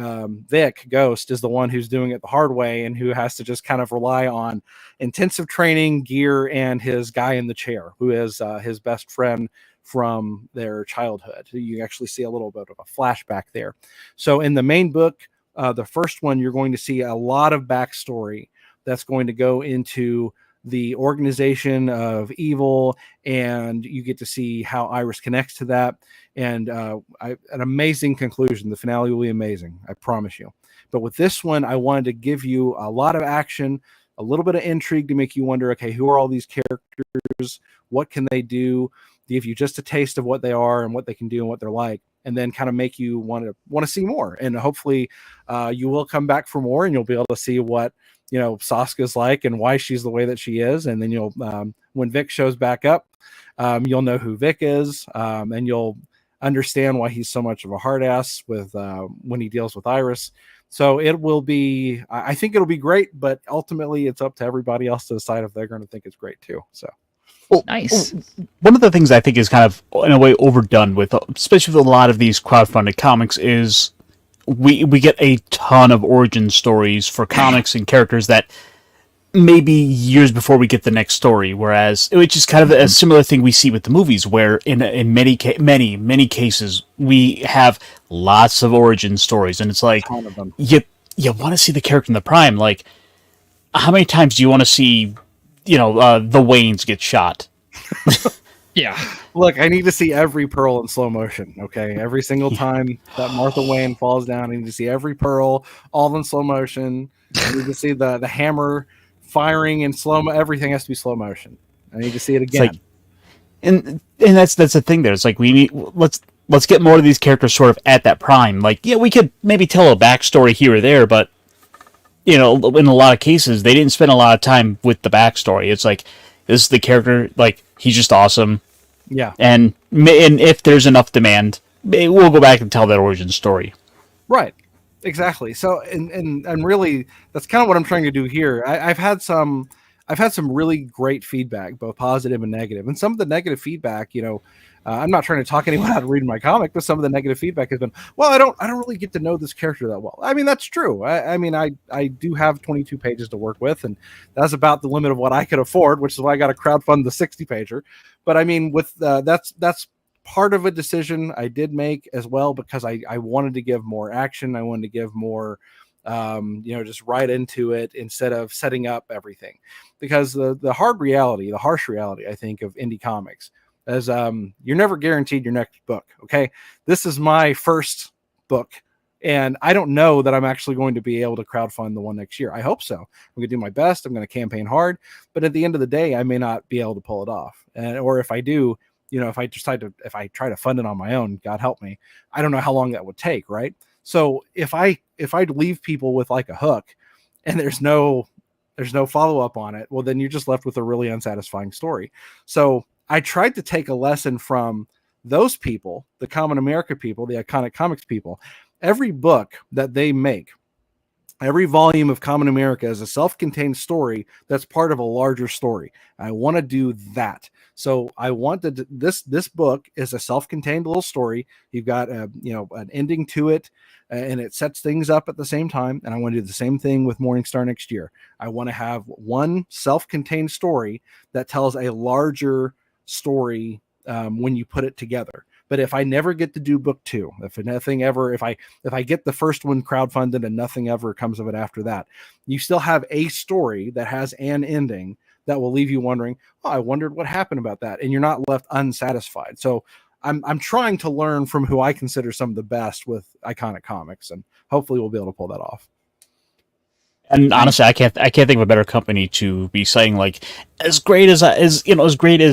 Vic, Ghost, is the one who's doing it the hard way and who has to just kind of rely on intensive training, gear, and his guy in the chair, who is his best friend from their childhood. You actually see a little bit of a flashback there. So in the main book, the first one, you're going to see a lot of backstory that's going to go into the organization of evil, and you get to see how Iris connects to that. And an amazing conclusion. The finale will be amazing, I promise you. But with this one, I wanted to give you a lot of action, a little bit of intrigue to make you wonder, okay, who are all these characters? What can they do? Give you just a taste of what they are and what they can do and what they're like, and then kind of make you want to see more. And hopefully you will come back for more, and you'll be able to see what, Saska's like and why she's the way that she is. And then you'll, when Vic shows back up, you'll know who Vic is, and you'll understand why he's so much of a hard ass with when he deals with Iris. So it will be, I think it'll be great, but ultimately it's up to everybody else to decide if they're going to think it's great too. So. Well, nice. One of the things I think is kind of, in a way, overdone with, especially with a lot of these crowdfunded comics, is we get a ton of origin stories for comics and characters that maybe years before we get the next story, whereas which is kind of a similar thing we see with the movies, where in many cases we have lots of origin stories, and it's like you want to see the character in the prime. Like, how many times do you want to see the Waynes get shot? Yeah. Look, I need to see every Pearl in slow motion, okay? Every single time that Martha Wayne falls down, I need to see every Pearl all in slow motion. I need to see the hammer firing in slow motion. Everything has to be slow motion. I need to see it again. Like, and that's the thing there. It's like let's get more of these characters sort of at that prime. Like, yeah, we could maybe tell a backstory here or there, but in a lot of cases, they didn't spend a lot of time with the backstory. It's like, this is the character, like, he's just awesome. Yeah. And if there's enough demand, we'll go back and tell that origin story. Right. Exactly. So, and really, that's kind of what I'm trying to do here. I've had some really great feedback, both positive and negative. And some of the negative feedback, I'm not trying to talk anyone out of reading my comic, but some of the negative feedback has been, well, I don't really get to know this character that well. I mean, that's true. I do have 22 pages to work with, and that's about the limit of what I could afford, which is why I got to crowdfund the 60-pager. But I mean, with that's part of a decision I did make as well, because I wanted to give more action. I wanted to give more, just right into it instead of setting up everything, because the harsh reality, I think, of indie comics is you're never guaranteed your next book. Okay. This is my first book And I don't know that I'm actually going to be able to crowdfund the one next year. I hope so. I'm going to do my best. I'm going to campaign hard, but at the end of the day, I may not be able to pull it off. Or if I do, if I try to fund it on my own, God help me, I don't know how long that would take. Right. So if I leave people with like a hook and there's no follow up on it, well, then you're just left with a really unsatisfying story. So I tried to take a lesson from those people, the Common America people, the Iconic Comics people. Every book that they make, every volume of Common America is a self-contained story that's part of a larger story. I want to do that. So I want this book is a self-contained little story. You've got an ending to it, and it sets things up at the same time. And I want to do the same thing with Morningstar next year. I want to have one self-contained story that tells a larger story when you put it together. But if I never get to do book 2, if I get the first one crowdfunded and nothing ever comes of it after that, you still have a story that has an ending that will leave you wondering, oh, I wondered what happened about that. And you're not left unsatisfied. So I'm trying to learn from who I consider some of the best with Iconic Comics, and hopefully we'll be able to pull that off. And honestly, I can't think of a better company to be saying, like, as great as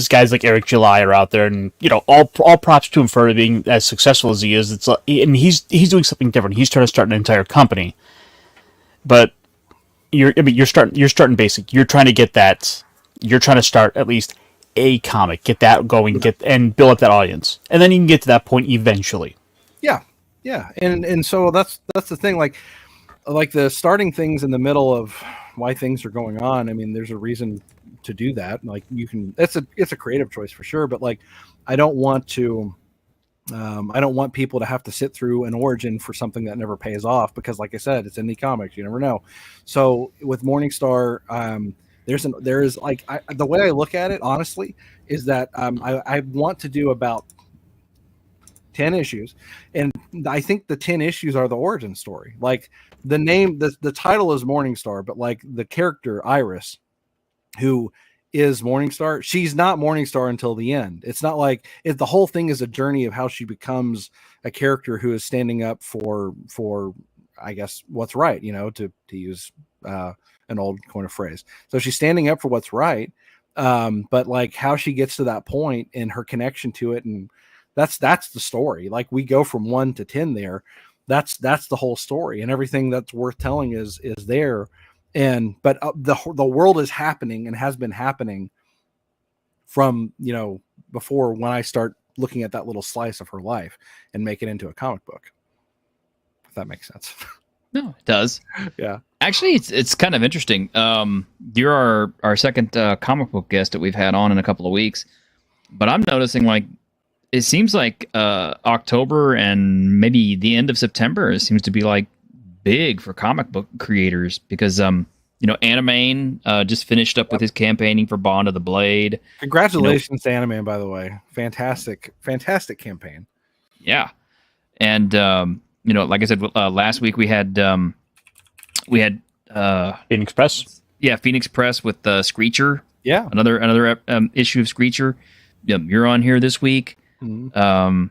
guys like Eric July are out there, and all props to him for being as successful as he is. It's like, and he's doing something different. He's trying to start an entire company, but you're starting basic. You're trying to get that. You're trying to start at least a comic, get that going, and build up that audience, and then you can get to that point eventually. Yeah, and so that's the thing, like the starting things in the middle of why things are going on. I mean, there's a reason to do that. Like it's a creative choice for sure, but like, I don't want people to have to sit through an origin for something that never pays off, because like I said, it's indie comics. You never know. So with Morningstar, the way I look at it, honestly, is that I want to do about 10 issues, and I think the 10 issues are the origin story. Like the name, the title is Morningstar, but like the character Iris, who is Morningstar, she's not Morningstar until the end. It's not like the whole thing is a journey of how she becomes a character who is standing up for I guess what's right, to use an old coin of phrase. So she's standing up for what's right, but like how she gets to that point and her connection to it, and that's the story. Like we go from 1 to 10 there. That's the whole story, and everything that's worth telling is there. But the world is happening and has been happening from before, when I start looking at that little slice of her life and make it into a comic book. If that makes sense. No, it does. Yeah. Actually, it's kind of interesting. You're our second comic book guest that we've had on in a couple of weeks, but I'm noticing like it seems like October and maybe the end of September seems to be like big for comic book creators, because Animane just finished up with his campaigning for Bond of the Blade. Congratulations to Animane, by the way. Fantastic campaign. Yeah. And like I said, last week we had Phoenix Press. Yeah, Phoenix Press with Screecher. Yeah. Another issue of Screecher. You're on here this week. Mm-hmm.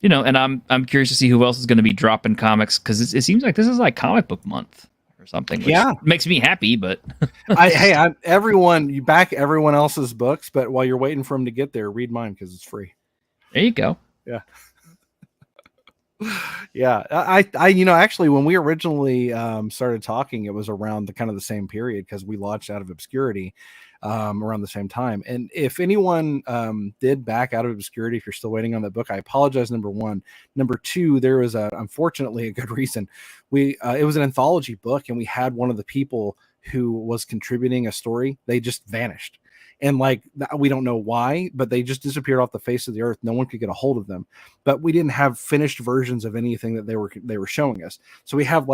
And I'm curious to see who else is going to be dropping comics, because it seems like this is like comic book month or something. Which makes me happy, but you back everyone else's books, but while you're waiting for them to get there, read mine because it's free. There you go. Yeah. Yeah. I actually, when we originally started talking, it was around the same period, because we launched Out of Obscurity around the same time. And if anyone did back Out of Obscurity, if you're still waiting on that book, I apologize. Number one. Number two, there was unfortunately a good reason. It was an anthology book, and we had one of the people who was contributing a story. They just vanished. And we don't know why, but they just disappeared off the face of the earth. No one could get a hold of them, but we didn't have finished versions of anything that they were showing us. So we have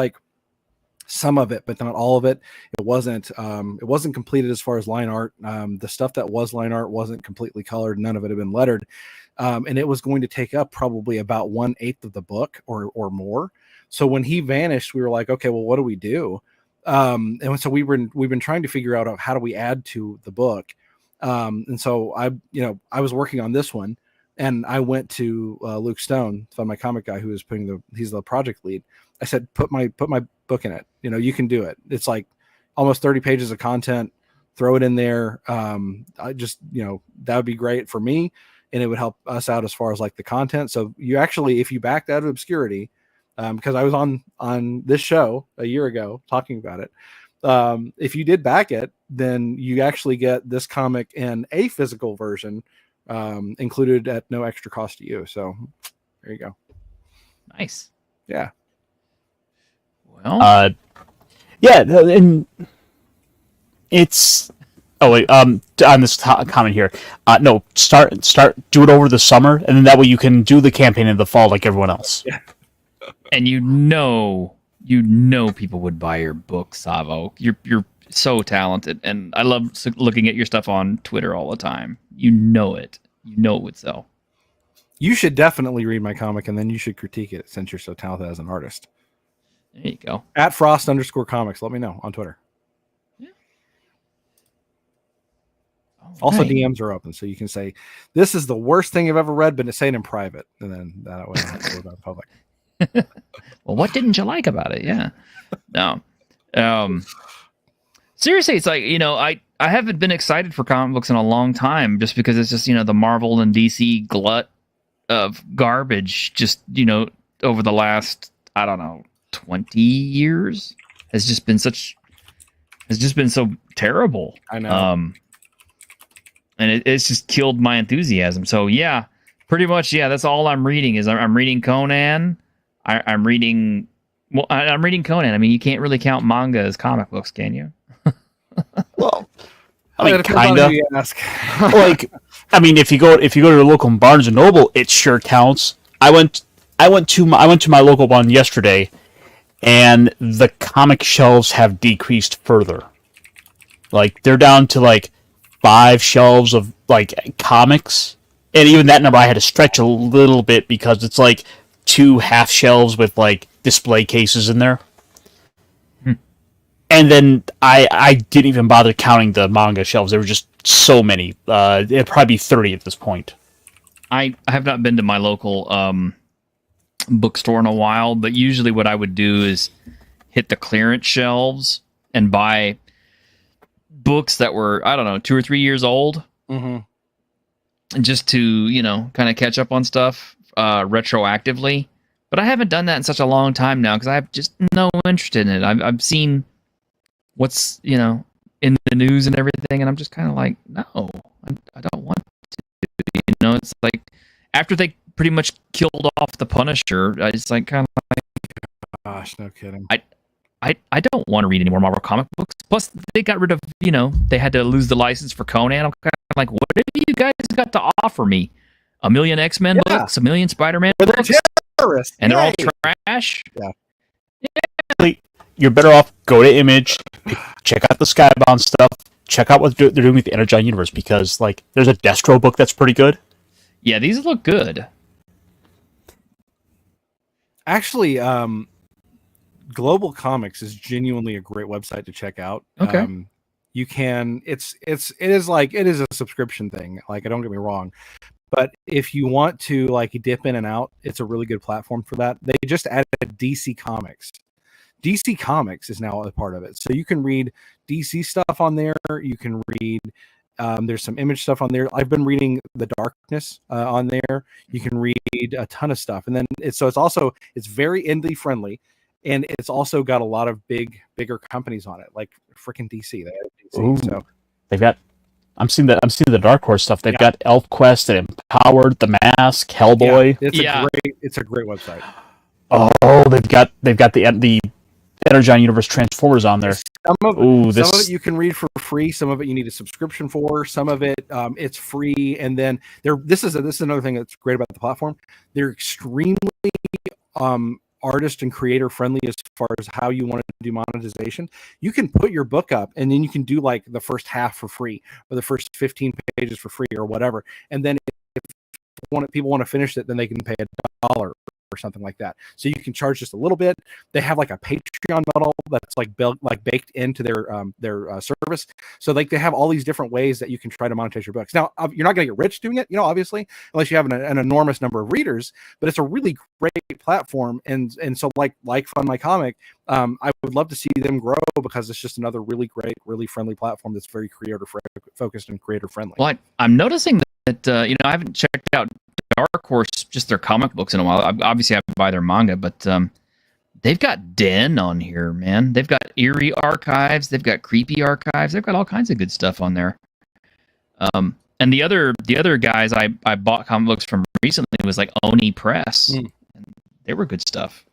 some of it, but not all of it. It wasn't completed as far as line art. The stuff that was line art wasn't completely colored. None of it had been lettered. And it was going to take up probably about 1/8 of the book or more. So when he vanished, we were like, okay, well, what do we do? And so we've been trying to figure out how do we add to the book. And so I was working on this one, and I went to Luke Stone, my comic guy, who is he's the project lead. I said, put my book in it. You know, you can do it. It's like almost 30 pages of content. Throw it in there. I just, you know, that would be great for me, and it would help us out as far as like the content. So you actually, if you backed out of obscurity, because I was on this show a year ago talking about it. If you did back it, then you actually get this comic in a physical version included at no extra cost to you. So there you go. Nice. Yeah. Well, yeah, and it's on this comment here. No, start do it over the summer, and then that way you can do the campaign in the fall like everyone else. Yeah. And you know people would buy your book, Savo. You're so talented, and I love looking at your stuff on Twitter all the time. You know it would sell. You should definitely read my comic, and then you should critique it since you're so talented as an artist. There you go. At @Frost_comics. Let me know on Twitter. Yeah. Also, right. DMs are open, so you can say, this is the worst thing I've ever read, but say it in private, and then that way I don't have to go about it public. Well, what didn't you like about it? Yeah. No. Seriously, it's like, you know, I haven't been excited for comic books in a long time, just because it's just, you know, the Marvel and DC glut of garbage just, you know, over the last, I don't know, 20 years has just been so terrible. I know. And it's just killed my enthusiasm. So yeah, pretty much. Yeah. That's all I'm reading is I'm reading Conan. I'm reading Conan. I mean, you can't really count manga as comic books, can you? Well, I mean, kind of. Like, I mean, if you go to the local Barnes and Noble, it sure counts. I went to my local one yesterday, and the comic shelves have decreased further. Like, they're down to like 5 shelves of like comics, and even that number I had to stretch a little bit because it's like 2 half shelves with like display cases in there. And then I didn't even bother counting the manga shelves. There were just so many. It'd probably be 30 at this point. I have not been to my local bookstore in a while, but usually what I would do is hit the clearance shelves and buy books that were, I don't know, 2 or 3 years old. Mm-hmm. And just to, you know, kind of catch up on stuff retroactively. But I haven't done that in such a long time now because I have just no interest in it. I've seen what's, you know, in the news and everything, and I'm just kind of like, no, I don't want to. You know, it's like after they pretty much killed off the Punisher, I just like kind of like, gosh, no kidding. I don't want to read any more Marvel comic books. Plus, they got rid of, you know, they had to lose the license for Conan. I'm kind of like, what have you guys got to offer me? A million X-Men books, a million Spider-Man books, and they're all trash. Yeah. You're better off go to Image, check out the Skybound stuff, check out what they're doing with the Energon universe, because like there's a Destro book that's pretty good. Yeah, these look good. Actually, Global Comics is genuinely a great website to check out. Okay. You can, it is a subscription thing. Like, don't get me wrong, but if you want to like dip in and out, it's a really good platform for that. They just added DC Comics. DC Comics is now a part of it. So you can read DC stuff on there. You can read, there's some Image stuff on there. I've been reading The Darkness on there. You can read a ton of stuff. And then it's very indie friendly. And it's also got a lot of bigger companies on it, like freaking DC. They have DC. Ooh. So they've got, I'm seeing the Dark Horse stuff. They've got ElfQuest and Empowered, The Mask, Hellboy. Yeah, it's a great website. Oh, they've got the Energon Universe Transformers on there. Some of it you can read for free. Some of it you need a subscription for. Some of it it's free. And then this is another thing that's great about the platform. They're extremely artist and creator friendly as far as how you want to do monetization. You can put your book up, and then you can do like the first half for free, or the first 15 pages for free, or whatever. And then if people want to finish it, then they can pay $1 or something like that. So you can charge just a little bit. They have like a Patreon model that's like baked into their service. So like they have all these different ways that you can try to monetize your books. Now you're not going to get rich doing it, obviously, unless you have an enormous number of readers. But it's a really great platform, and so like Fund My Comic, I would love to see them grow because it's just another really great, really friendly platform that's very creator focused and creator friendly. Well, I'm noticing that I haven't checked out Dark Horse, just their comic books in a while. Obviously, I buy their manga, but they've got Den on here, man. They've got eerie archives. They've got creepy archives. They've got all kinds of good stuff on there. And the other guys I bought comic books from recently was like Oni Press. And they were good stuff.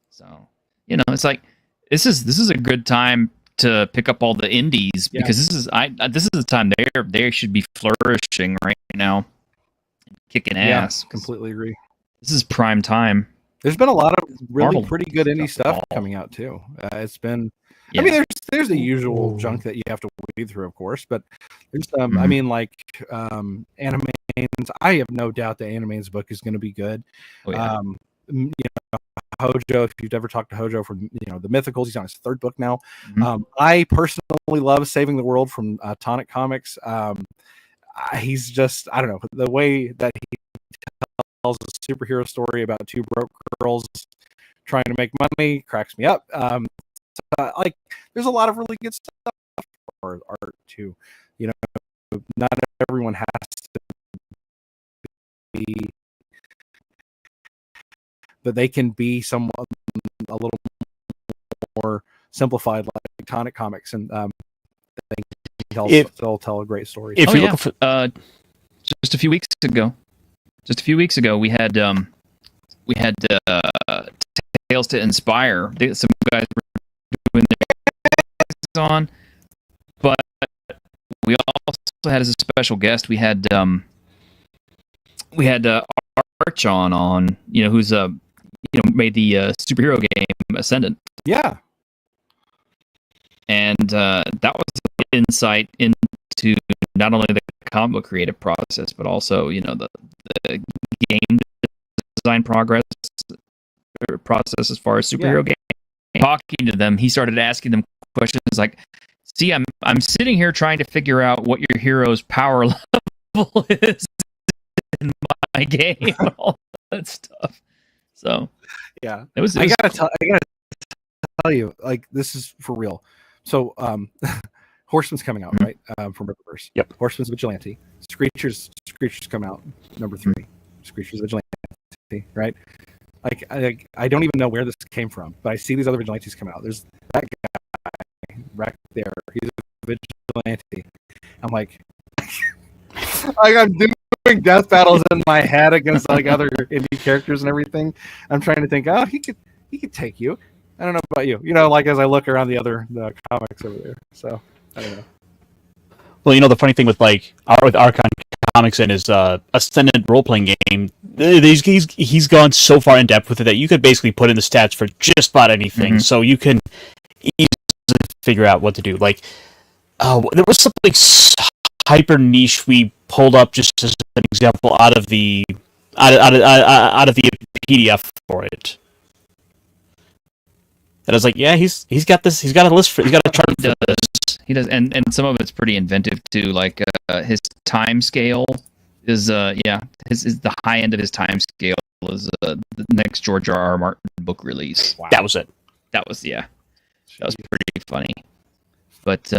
So it's like this is a good time to pick up all the indies because this is the time they should be flourishing right now, kicking ass. Completely agree. This is prime time. There's been a lot of really Marvel pretty good indie stuff coming out too. It's been, I mean, there's the usual junk that you have to weed through, of course, but there's I mean, like Animane's. I have no doubt that Animane's book is going to be good. Oh, yeah. Hojo, if you've ever talked to Hojo from the Mythicals, he's on his third book now. I personally love Saving the World from Tonic Comics. He's just, I don't know, the way that he tells a superhero story about two broke girls trying to make money cracks me up. Like there's a lot of really good stuff for art too. Not everyone has to be, but they can be somewhat a little more simplified, like Tonic Comics, and they'll tell a great story. If you're looking for, just a few weeks ago, we had Tales to Inspire. Some guys were doing their on, but we also had as a special guest we had Arch on who's made the superhero game Ascendant. Yeah. And that was insight into not only the comic book creative process, but also, the game design process as far as superhero game. Talking to them, he started asking them questions like, see, I'm sitting here trying to figure out what your hero's power level is in my game and all that stuff. So yeah, I gotta tell you, like, this is for real. So Horseman's coming out, right? From Riververse. Yep. Horseman's Vigilante. Screechers come out, number 3. Screechers Vigilante, right? Like I don't even know where this came from, but I see these other vigilantes come out. There's that guy right there. He's a vigilante. I'm like I'm doing death battles in my head against like other indie characters and everything. I'm trying to think, he could take you. I don't know about you. Like as I look around the comics over there. So I don't know. Well, the funny thing with Archon Comics and his Ascendant role-playing game, he's gone so far in depth with it that you could basically put in the stats for just about anything, so you can easily figure out what to do. Like, there was something hyper niche we pulled up just as an example out of the PDF for it. And I was like, yeah, he's got this. He's got a list for. He's got a chart. He does, and some of it's pretty inventive too. Like his time scale is the high end of his time scale is the next George R.R. Martin book release. Wow. That was it. That was pretty funny. But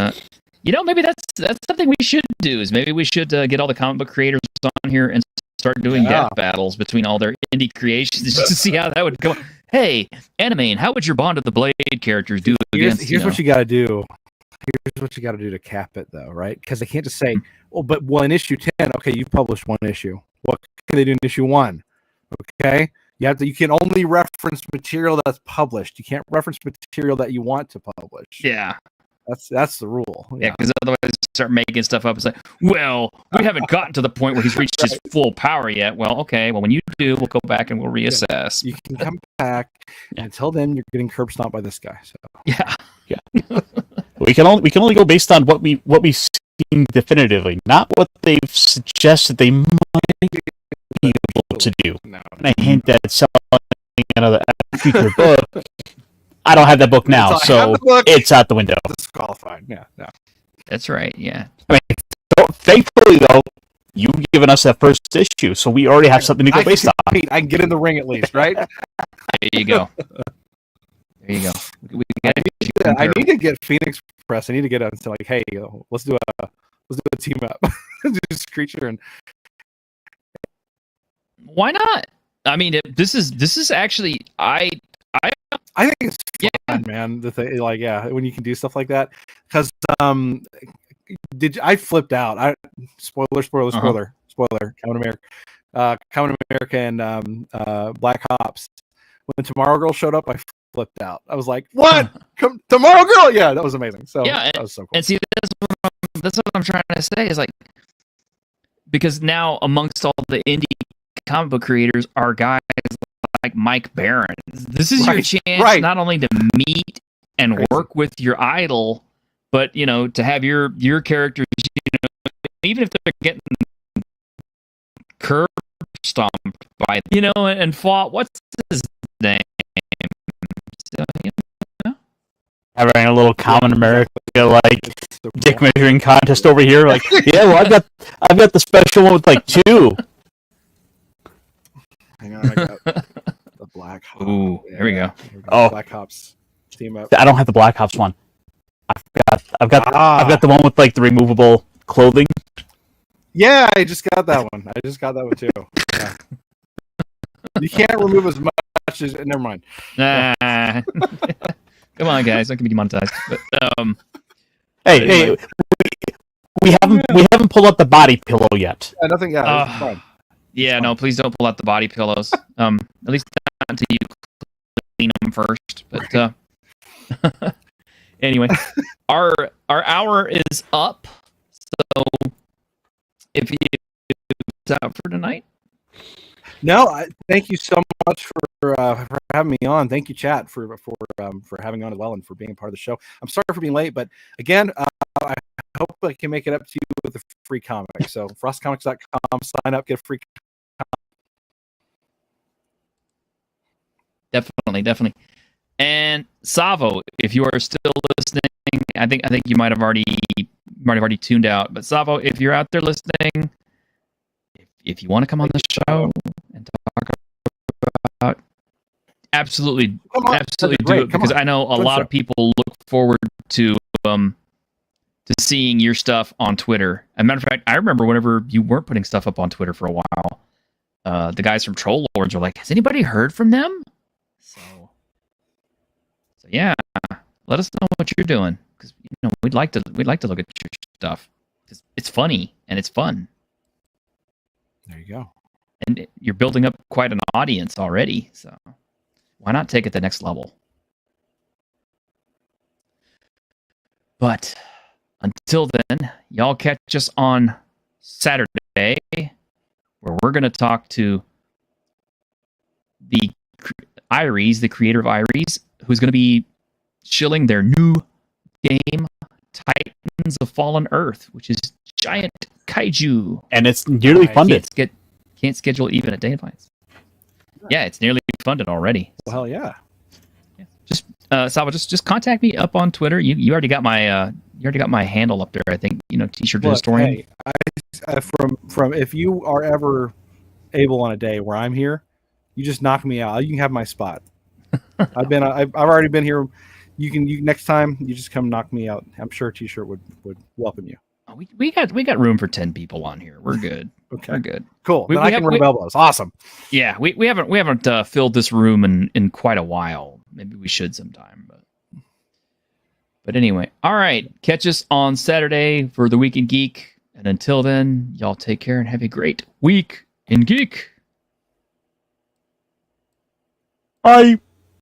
maybe that's something we should do. Is maybe we should get all the comic book creators on here and start doing death battles between all their indie creations just to see how that would go. Hey, Animane, how would your Bond of the Blade characters do against? Here's what you got to do. Here's what you got to do to cap it, though, right? Because they can't just say, in issue 10, okay, you've published one issue. What can they do in issue 1? Okay, you can only reference material that's published. You can't reference material that you want to publish. Yeah, that's the rule. Yeah, because otherwise start making stuff up. It's like, well, we haven't gotten to the point where he's reached his full power yet. Well, okay. Well, when you do, we'll go back and we'll reassess. You can come back, and until then, you're getting curb stomped by this guy. So yeah. We can only go based on what we've seen definitively, not what they've suggested they might be able to do. No. And I hint that selling another future book. I don't have that book now, It's like, I have so the book. it's out the window. Disqualified. Yeah. No. That's right. Yeah. I mean, thankfully, though, you've given us that first issue, so we already have something to go based on. I can get in the ring at least, right? There you go. There you go. We I need to get Phoenix Press. I need to get out and say like, hey, let's do a team up. Do Screecher and Why not? I mean, this is actually I I think it's fun, man. The thing, like, yeah, when you can do stuff like that, because I flipped out. Spoiler, Captain America and Black Ops. When Tomorrow Girl showed up, I flipped out. I was like, "What? Come Tomorrow Girl?" Yeah, that was amazing. So yeah, that was so cool. and see that's what I'm trying to say is like, because now amongst all the indie comic book creators are guys like Mike Barron. This is your chance not only to meet and work with your idol, but to have your characters, even if they're getting curb stomped by and fought. What's his name? Having a little common America like dick measuring contest over here. Like, yeah, well, I've got the special one with like 2. Hang on, I got the Black Ops. Ooh, there we go. Black Ops team up. I don't have the Black Ops one. I've got the one with like the removable clothing. Yeah, I just got that one. Too. Yeah. You can't remove as much as. Never mind. Come on, guys, don't get me demonetized. But, hey, we haven't pulled out the body pillow yet. Yeah, nothing. Yeah, it's fine. Yeah, no, please don't pull out the body pillows. At least not until you clean them first. But anyway, our hour is up. So if it's out for tonight. No, thank you so much for having me on. Thank you, chat, for having on as well and for being a part of the show. I'm sorry for being late, but again, I hope I can make it up to you with a free comic. So frostcomics.com, sign up, get a free comic. Definitely. And Savo, if you are still listening, I think you might have already tuned out. But Savo, if you're out there listening, if you want to come on the show and talk about, absolutely do it, because I know a lot of people look forward to seeing your stuff on Twitter. As a matter of fact, I remember whenever you weren't putting stuff up on Twitter for a while, the guys from Troll Lords were like, "Has anybody heard from them?" So yeah, let us know what you're doing, because we'd like to look at your stuff. It's funny and it's fun. There you go. And you're building up quite an audience already, so why not take it the next level? But until then, y'all catch us on Saturday, where we're going to talk to the Iries, the creator of Iries, who's going to be shilling their new game, Titans of Fallen Earth, which is giant kaiju, and it's nearly funded. Can't schedule even a day in advance. Yeah, it's nearly funded already. Well, hell yeah. Just Salva, just contact me up on Twitter. You already got my handle up there. I think T-shirt historian. Hey, from if you are ever able on a day where I'm here, you just knock me out. You can have my spot. I've already been here. You next time you just come knock me out. I'm sure T-shirt would welcome you. Oh, we got room for 10 people on here. We're good. Okay, we're good. Cool. Then I can rub elbows. Awesome. Yeah, we haven't filled this room in quite a while. Maybe we should sometime. But anyway, all right. Catch us on Saturday for the Week in Geek. And until then, y'all take care and have a great week in Geek. Bye.